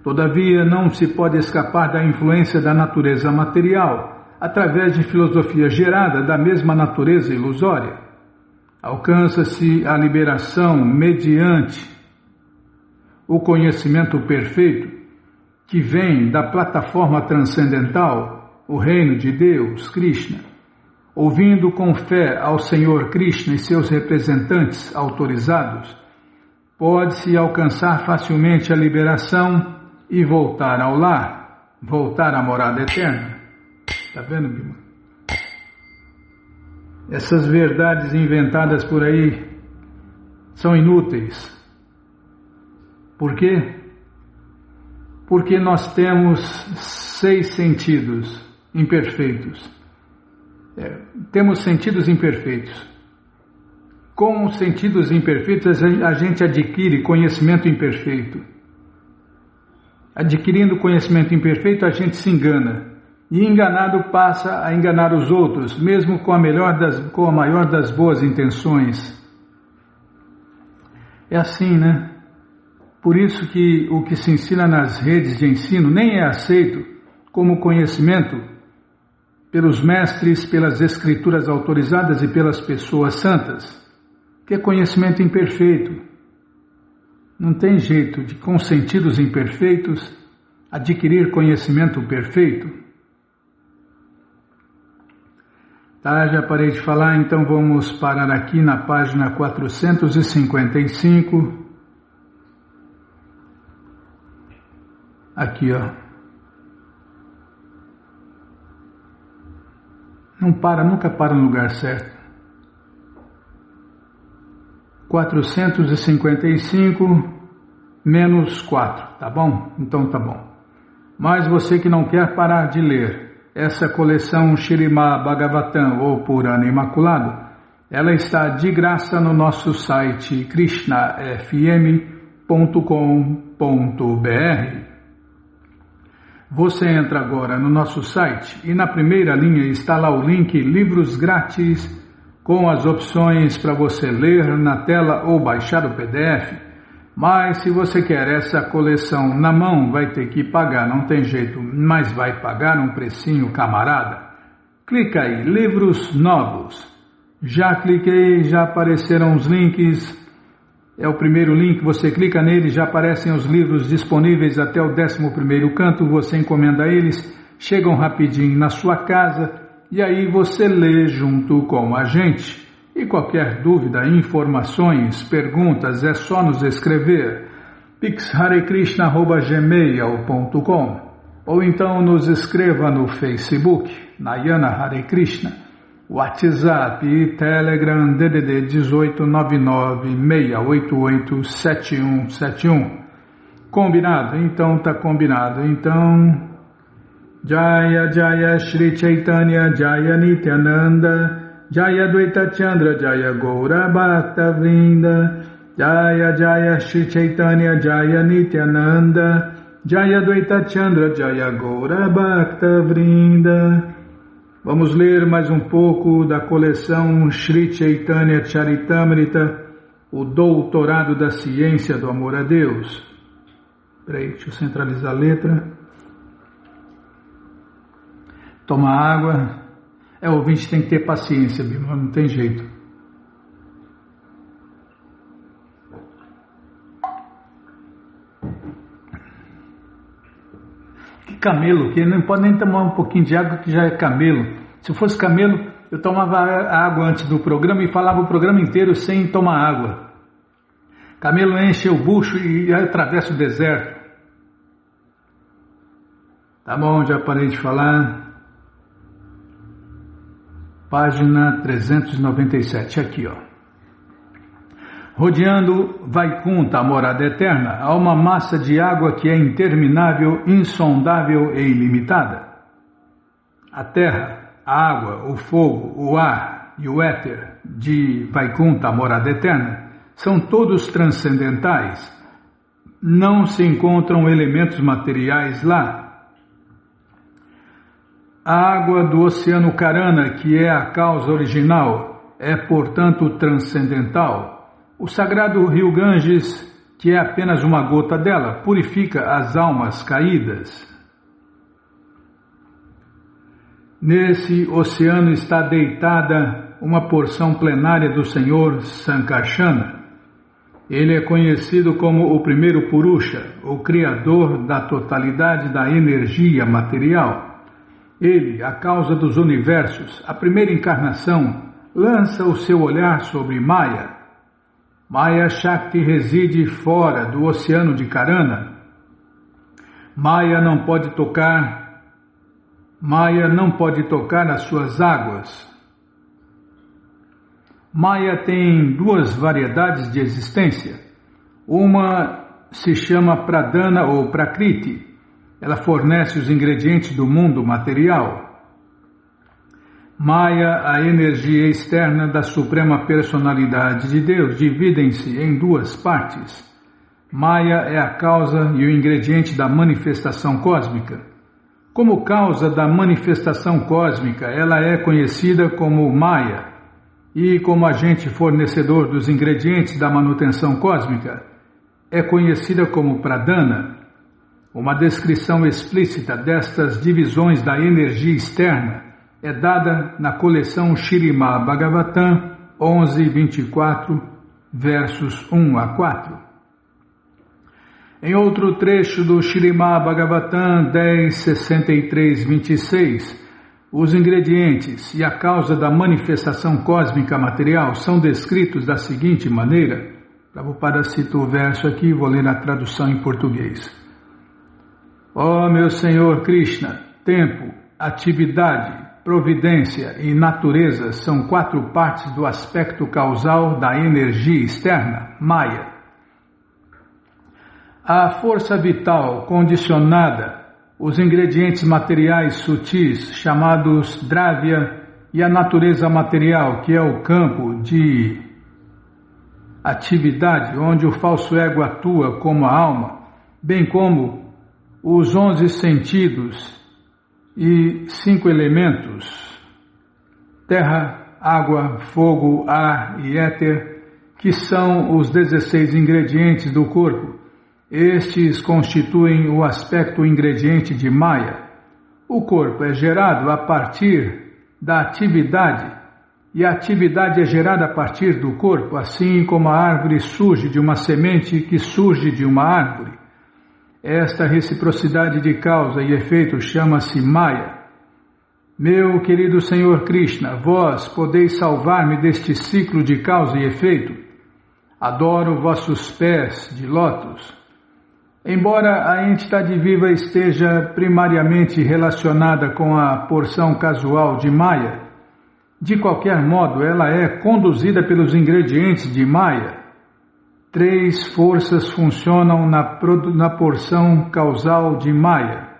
Speaker 1: Todavia, não se pode escapar da influência da natureza material através de filosofia gerada da mesma natureza ilusória. Alcança-se a liberação mediante o conhecimento perfeito que vem da plataforma transcendental, o reino de Deus, Krishna. Ouvindo com fé ao Senhor Krishna e seus representantes autorizados, pode-se alcançar facilmente a liberação e voltar ao lar, voltar à morada eterna. Está vendo, Bima? Essas verdades inventadas por aí são inúteis. Por quê? Porque nós temos 6 sentidos imperfeitos. Temos sentidos imperfeitos. Com os sentidos imperfeitos, a gente adquire conhecimento imperfeito. Adquirindo conhecimento imperfeito, a gente se engana. E enganado passa a enganar os outros, mesmo com a maior das boas intenções. É assim, né? Por isso que o que se ensina nas redes de ensino nem é aceito como conhecimento pelos mestres, pelas escrituras autorizadas e pelas pessoas santas, que é conhecimento imperfeito. Não tem jeito de, com sentidos imperfeitos, adquirir conhecimento perfeito. Tá, já parei de falar, então vamos parar aqui na página 455. Aqui, ó. Não para, nunca para no lugar certo. 455 menos 4, tá bom? Então tá bom. Mas você que não quer parar de ler essa coleção Śrīmad Bhagavatam ou Purana Imaculado, ela está de graça no nosso site krishnafm.com.br. Você entra agora no nosso site e na primeira linha está lá o link Livros Grátis, com as opções para você ler na tela ou baixar o PDF. Mas se você quer essa coleção na mão, vai ter que pagar, não tem jeito, mas vai pagar um precinho, camarada. Clica aí, livros novos. Já cliquei, já apareceram os links. É o primeiro link, você clica nele, já aparecem os livros disponíveis até o 11º canto, você encomenda eles, chegam rapidinho na sua casa e aí você lê junto com a gente. E qualquer dúvida, informações, perguntas, é só nos escrever pixharekrishna@gmail.com ou então nos escreva no Facebook, Nayana Hare Krishna, WhatsApp e Telegram DDD 1899-688-7171. Combinado? Então tá combinado. Então, Jaya Jaya Shri Chaitanya Jaya Nityananda Jaya Dvaita Chandra Jaya Gaura Bhakta Vrinda Jaya Jaya Shri Chaitanya Jaya Nityananda Jaya Dvaita Chandra Jaya Gaura Bhakta Vrinda. Vamos ler mais um pouco da coleção Shri Chaitanya Charitamrita, o Doutorado da Ciência do Amor a Deus. Peraí, deixa eu centralizar a letra. Toma água. O ouvinte tem que ter paciência, Bima, não tem jeito. Que camelo, que não pode nem tomar um pouquinho de água que já é camelo. Se fosse camelo, eu tomava água antes do programa e falava o programa inteiro sem tomar água. Camelo enche o bucho e atravessa o deserto. Tá bom, já parei de falar. Página 397, aqui, ó. Rodeando Vaikunta, a morada eterna, há uma massa de água que é interminável, insondável e ilimitada. A terra, a água, o fogo, o ar e o éter de Vaikunta, a morada eterna, são todos transcendentais. Não se encontram elementos materiais lá. A água do oceano Karana, que é a causa original, é, portanto, transcendental. O sagrado rio Ganges, que é apenas uma gota dela, purifica as almas caídas. Nesse oceano está deitada uma porção plenária do Senhor Sankarsana. Ele é conhecido como o primeiro Purusha, o criador da totalidade da energia material. Ele, a causa dos universos, a primeira encarnação, lança o seu olhar sobre Maya. Maya Shakti reside fora do oceano de Karana. Maya não pode tocar as suas águas. Maya tem duas variedades de existência. Uma se chama Pradana ou Prakriti. Ela fornece os ingredientes do mundo material. Maya, a energia externa da Suprema Personalidade de Deus, dividem-se em duas partes. Maya é a causa e o ingrediente da manifestação cósmica. Como causa da manifestação cósmica, ela é conhecida como Maya, e como agente fornecedor dos ingredientes da manutenção cósmica, é conhecida como Pradana. Uma descrição explícita destas divisões da energia externa é dada na coleção Śrīmad Bhagavatam 11:24, versos 1 a 4. Em outro trecho do Śrīmad Bhagavatam 10:63-26, os ingredientes e a causa da manifestação cósmica material são descritos da seguinte maneira. Prabhupada cita o verso aqui, vou ler a tradução em português. Ó meu Senhor Krishna, tempo, atividade, providência e natureza são 4 partes do aspecto causal da energia externa, Maya. A força vital condicionada, os ingredientes materiais sutis, chamados Dravya, e a natureza material, que é o campo de atividade, onde o falso ego atua como a alma, bem como os 11 sentidos e 5 elementos, terra, água, fogo, ar e éter, que são os 16 ingredientes do corpo. Estes constituem o aspecto ingrediente de Maya. O corpo é gerado a partir da atividade, e a atividade é gerada a partir do corpo, assim como a árvore surge de uma semente que surge de uma árvore. Esta reciprocidade de causa e efeito chama-se Maya. Meu querido Senhor Krishna, vós podeis salvar-me deste ciclo de causa e efeito. Adoro vossos pés de lótus. Embora a entidade viva esteja primariamente relacionada com a porção casual de Maya, de qualquer modo ela é conduzida pelos ingredientes de Maya. 3 forças funcionam na porção causal de Maya: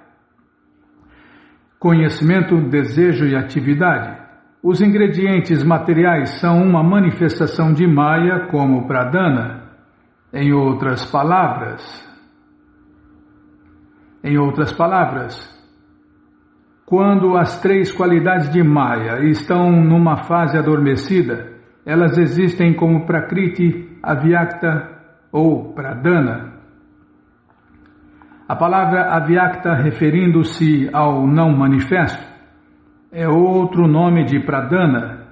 Speaker 1: conhecimento, desejo e atividade. Os ingredientes materiais são uma manifestação de Maya como Pradana. Em outras palavras, quando as 3 qualidades de Maya estão numa fase adormecida, elas existem como Prakriti, Avyakta ou Pradana. A palavra Avyakta, referindo-se ao não manifesto, é outro nome de Pradana.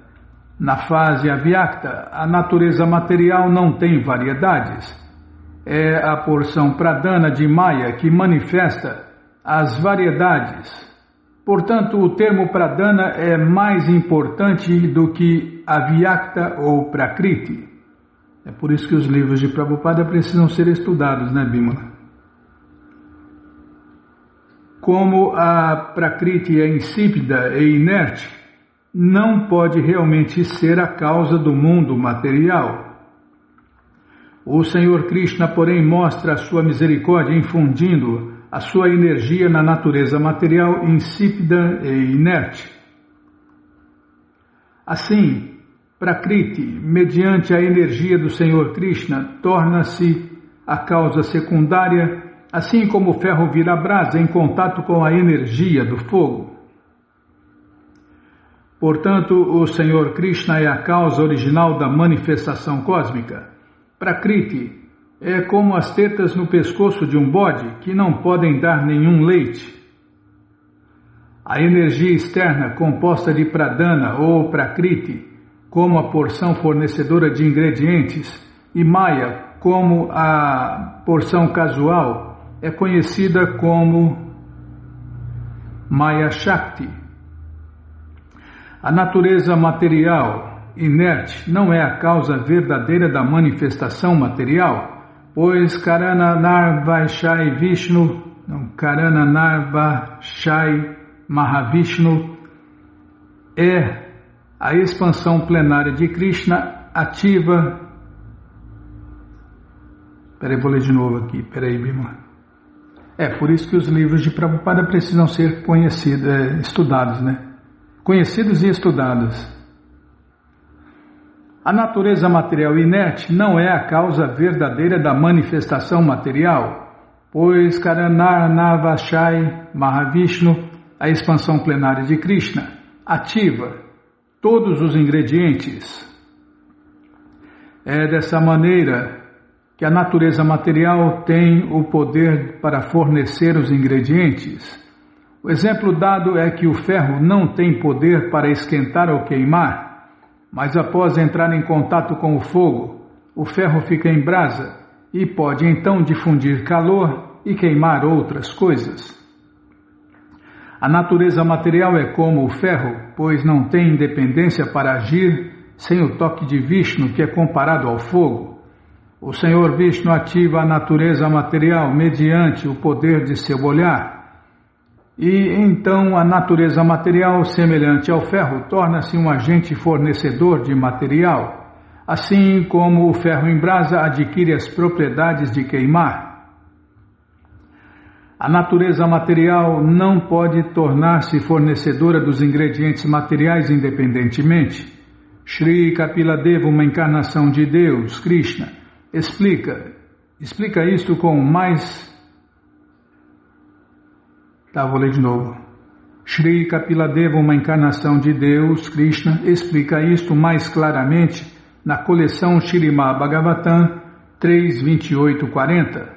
Speaker 1: Na fase Avyakta, a natureza material não tem variedades. É a porção Pradana de Maya que manifesta as variedades. Portanto, o termo Pradana é mais importante do que Avyakta ou Prakriti. É por isso que os livros de Prabhupada precisam ser estudados, né, Bimala? Como a Prakriti é insípida e inerte, não pode realmente ser a causa do mundo material. O Senhor Krishna, porém, mostra a sua misericórdia infundindo a sua energia na natureza material insípida e inerte. Assim, Prakriti, mediante a energia do Senhor Krishna, torna-se a causa secundária, assim como o ferro vira brasa em contato com a energia do fogo. Portanto, o Senhor Krishna é a causa original da manifestação cósmica. Prakriti é como as tetas no pescoço de um bode que não podem dar nenhum leite. A energia externa, composta de Pradana ou Prakriti, como a porção fornecedora de ingredientes, e Maya, como a porção casual, é conhecida como Maya Shakti. A natureza material inerte não é a causa verdadeira da manifestação material, pois Karananarvashai Mahavishnu é a expansão plenária de Krishna ativa. Peraí, vou ler de novo aqui. Peraí, Bima. É por isso que os livros de Prabhupada precisam ser estudados, né? Conhecidos e estudados. A natureza material inerte não é a causa verdadeira da manifestação material, pois Karanarvashai Mahavishnu, a expansão plenária de Krishna, ativa todos os ingredientes. É dessa maneira que a natureza material tem o poder para fornecer os ingredientes. O exemplo dado é que o ferro não tem poder para esquentar ou queimar, mas após entrar em contato com o fogo, o ferro fica em brasa e pode então difundir calor e queimar outras coisas. A natureza material é como o ferro, pois não tem independência para agir sem o toque de Vishnu, que é comparado ao fogo. O Senhor Vishnu ativa a natureza material mediante o poder de seu olhar. E então a natureza material, semelhante ao ferro, torna-se um agente fornecedor de material, assim como o ferro em brasa adquire as propriedades de queimar. A natureza material não pode tornar-se fornecedora dos ingredientes materiais independentemente. Shri Kapila Deva, uma encarnação de Deus, Krishna, explica isto com mais... vou ler de novo. Shri Kapila Deva, uma encarnação de Deus, Krishna, explica isto mais claramente na coleção Śrīmad Bhagavatam 3.28.40.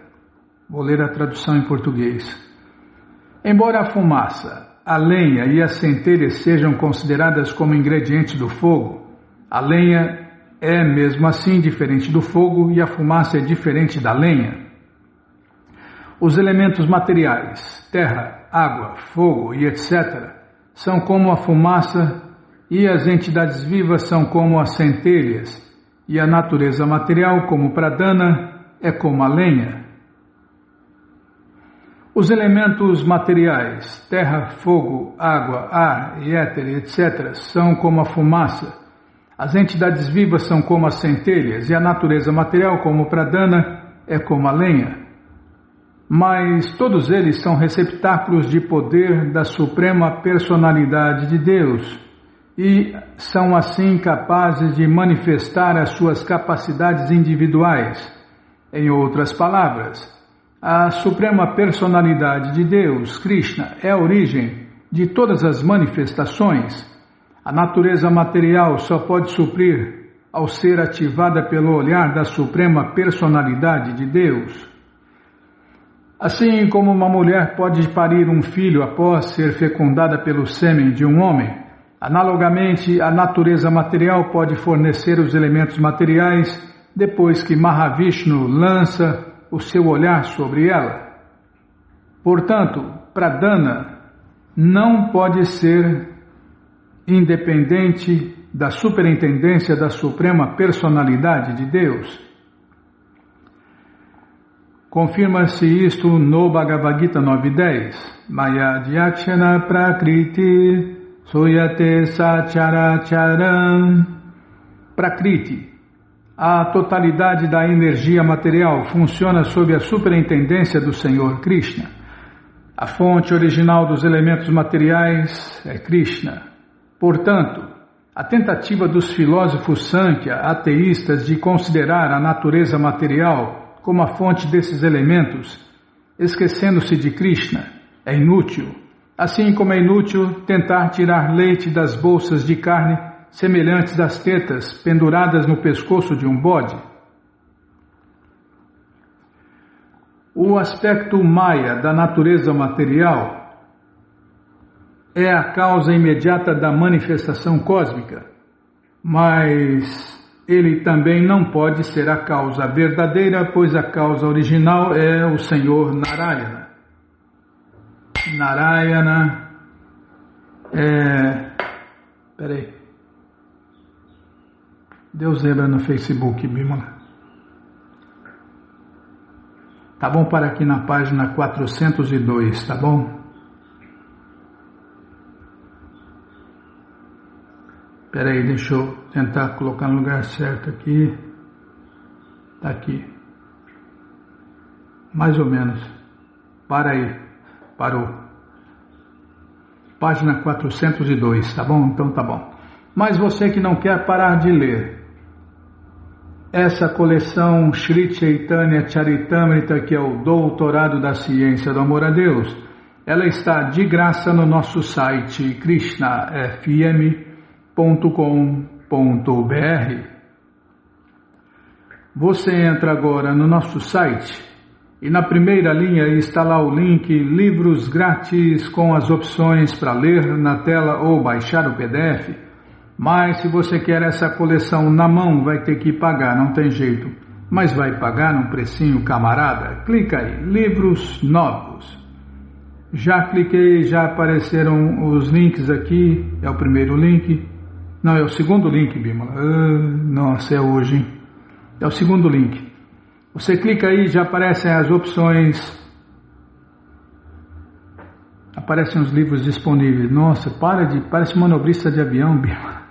Speaker 1: Vou ler a tradução em português. Embora a fumaça, a lenha e as centelhas sejam consideradas como ingredientes do fogo, a lenha é mesmo assim diferente do fogo e a fumaça é diferente da lenha. Os elementos materiais, terra, água, fogo e etc., são como a fumaça e as entidades vivas são como as centelhas e a natureza material, como Pradana, é como a lenha. Os elementos materiais, terra, fogo, água, ar e éter, etc., são como a fumaça. As entidades vivas são como as centelhas e a natureza material, como Pradana, é como a lenha. Mas todos eles são receptáculos de poder da Suprema Personalidade de Deus e são assim capazes de manifestar as suas capacidades individuais. Em outras palavras, a Suprema Personalidade de Deus, Krishna, é a origem de todas as manifestações. A natureza material só pode suprir ao ser ativada pelo olhar da Suprema Personalidade de Deus. Assim como uma mulher pode parir um filho após ser fecundada pelo sêmen de um homem, analogamente a natureza material pode fornecer os elementos materiais depois que Mahavishnu lança o seu olhar sobre ela. Portanto, Pradana não pode ser independente da superintendência da Suprema Personalidade de Deus. Confirma-se isto no Bhagavad Gita 9.10. Maya Dhyakshana Prakriti Suyate Sacharacharam. Prakriti, a totalidade da energia material, funciona sob a superintendência do Senhor Krishna. A fonte original dos elementos materiais é Krishna. Portanto, a tentativa dos filósofos Sankhya, ateístas, de considerar a natureza material como a fonte desses elementos, esquecendo-se de Krishna, é inútil. Assim como é inútil tentar tirar leite das bolsas de carne semelhantes às tetas penduradas no pescoço de um bode. O aspecto maya da natureza material é a causa imediata da manifestação cósmica, mas ele também não pode ser a causa verdadeira, pois a causa original é o Senhor Narayana. Narayana é... Peraí. Deus lembra no Facebook, Bímola. Tá bom, para aqui na página 402, tá bom? Peraí, deixa eu tentar colocar no lugar certo aqui. Tá aqui. Mais ou menos. Para aí. Parou. Página 402, tá bom? Então tá bom. Mas você que não quer parar de ler essa coleção Shri Chaitanya Charitamrita, que é o Doutorado da Ciência do Amor a Deus, ela está de graça no nosso site krishnafm.com.br. Você entra agora no nosso site e na primeira linha está lá o link Livros Grátis com as opções para ler na tela ou baixar o PDF. Mas se você quer essa coleção na mão, vai ter que pagar, não tem jeito. Mas vai pagar num precinho camarada? Clica aí, livros novos. Já cliquei, já apareceram os links aqui, é o primeiro link. Não, é o segundo link, Bímola. Nossa, é hoje, hein? É o segundo link. Você clica aí, já aparecem as opções. Aparecem os livros disponíveis. Nossa, parece manobrista de avião, Bima.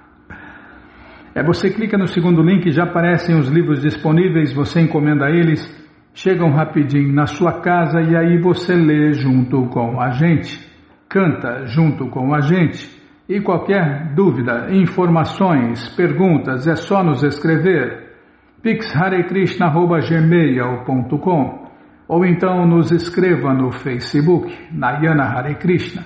Speaker 1: Você clica no segundo link, já aparecem os livros disponíveis, você encomenda eles, chegam rapidinho na sua casa e aí você lê junto com a gente, canta junto com a gente. E qualquer dúvida, informações, perguntas, é só nos escrever pixharekrishna@gmail.com ou então nos escreva no Facebook, Narayana Hare Krishna,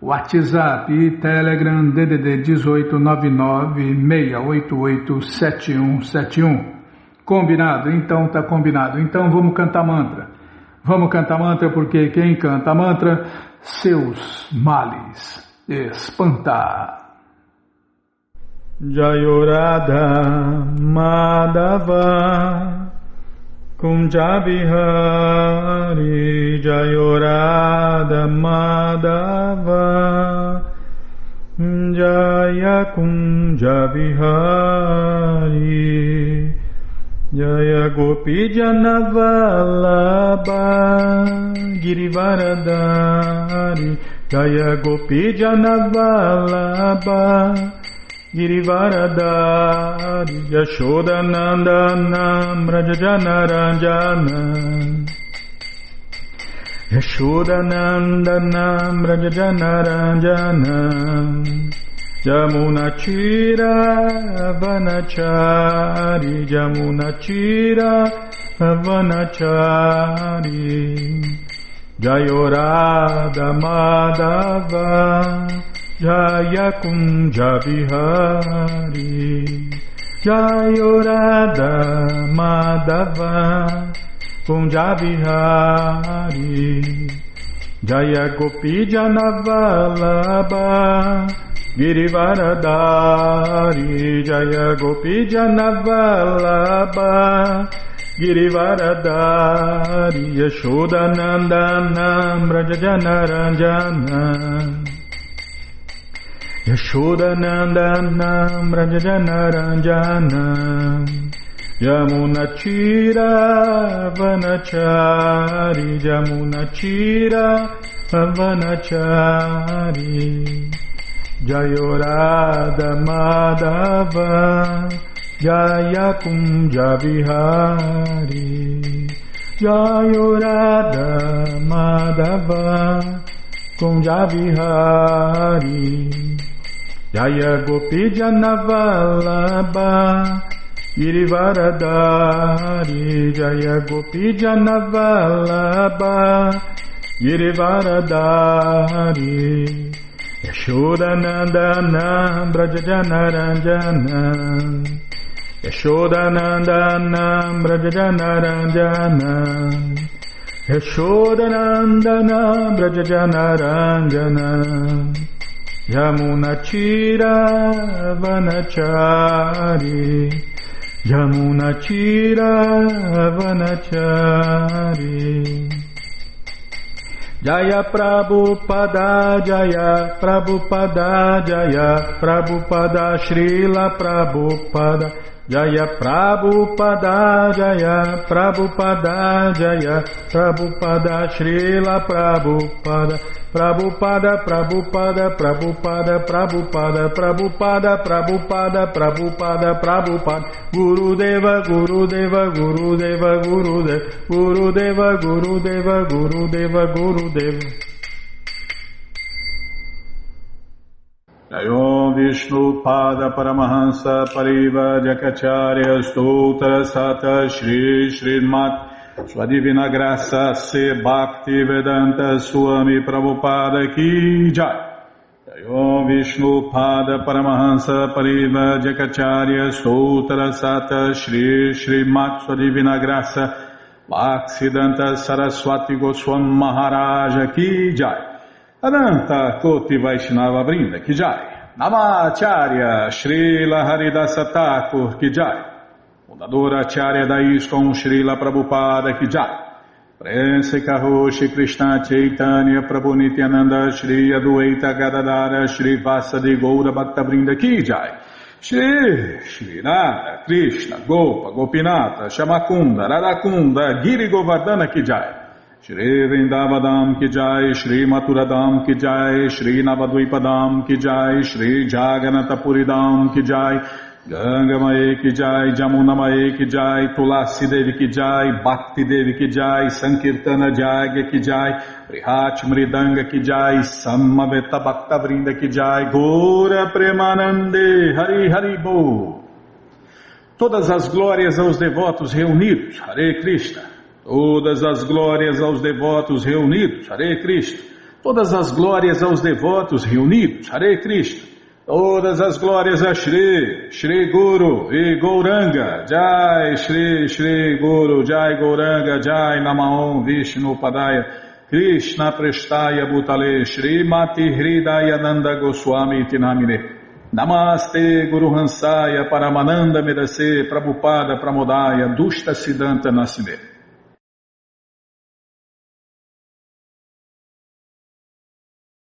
Speaker 1: WhatsApp e Telegram DDD 1899-688-7171. Combinado? Então tá combinado. Então vamos cantar mantra. Vamos cantar mantra porque quem canta mantra, seus males espanta. Jayorada Madhava Kunjabihari Jayorada Madhava Jaya Kunjabihari Jaya Gopi Janavalabha Girivaradari Jaya Gopi Janavalabha Girivaradari Yashodanandana Brajajanaranjana Yashodanandana Brajajanaranjana Jamunachira Vanachari Jamunachira Vanachari Jayorada Madhava Jaya Kunja Bihari Jayorada Madhava Kunja Bihari Jaya Gopi Janavalabha Girivaradari Jaya Gopi Janavalabha Girivaradari Yashodanandana Brajajanaranjana Yashodanandana Brajajanaranjana Yamunachira Vanachari Yamunachira Vanachari Jayorada Madhava Jaya Kunja Bihari Jayorada Madhava Kunja Bihari Jaya Gopi Janavalabha Girivaradari Jaya Gopi Janavalabha Girivaradari Yashodanandana Brajajanaranjana Yashodanandana Brajajanaranjana Yashodanandana Brajajanaranjana Yamunachira Vanachari Yamunachira Vanachari Jaya Prabhupada Jaya Prabhupada Jaya Prabhupada Srila Prabhupada Jaya Prabhupada Jaya Prabhupada Jaya Prabhupada Srila Prabhupada Prabhupada Prabhupada Prabhupada Prabhupada Prabhupada Prabhupada Prabhupada Prabhupada Gurudeva Gurudeva Gurudeva Gurudeva Gurudeva Gurudeva Gurudeva Gurudeva Jayom Vishnu Pada Paramahansa Pariva Jakacharya Stoutra Sata Shri Srimat Sua Divina Graça Se Bhakti Vedanta Swami Prabhupada Ki Jai Jayom Vishnu Pada Paramahansa Pariva Jakacharya Stoutra Sata Shri Srimat Sua Divina Graça Bhaktisiddhanta Saraswati Goswami Maharaja Ki Jai Adanta Koti Vaishnava Brinda Ki Jai Namacharya Srila Haridasa Thakur Ki Jai Fundadora Acharya da ISKCON Srila Prabhupada Ki Jai Prense Karoshi Krishna Chaitanya Prabhu Nityananda Shri Adueita Gadadara Shri Vasadi Goura Bhakta Brinda Ki Jai Shri Radha Krishna Gopa Gopinata Shamakunda Radakunda Giri Govardhana Ki Jai
Speaker 2: Shri Vrindavadam ki jai, Shri Maturadam ki jai, Shri Navadvipadam ki jai, Shri Jaganatapuridam ki jai, Ganga Mae ki jai, Jamuna Mae ki jai, Tulasi Devi ki jai, Bhakti Devi ki jai, Sankirtana Jagya ki jai, Prihat Mridanga ki jai, Samaveta Bhakta Vrinda ki jai, Gora Premanande, Hari Hari Bo. Todas as glórias aos devotos reunidos, Hare Krishna. Todas as glórias aos devotos reunidos, Hare Krishna. Todas as glórias aos devotos reunidos, Hare Krishna. Todas as glórias a Shri, Shri Guru e Gauranga, Jai Shri, Shri Guru, Jai Gauranga, Jai Namaon Vishnu Padaya, Krishna Prestaya Bhutale, Shri Mati Hridayananda Goswami Tinamine. Namaste Guru Hansaya Paramananda Medase Prabhupada Pramodaya Dushta Siddhanta Nasime.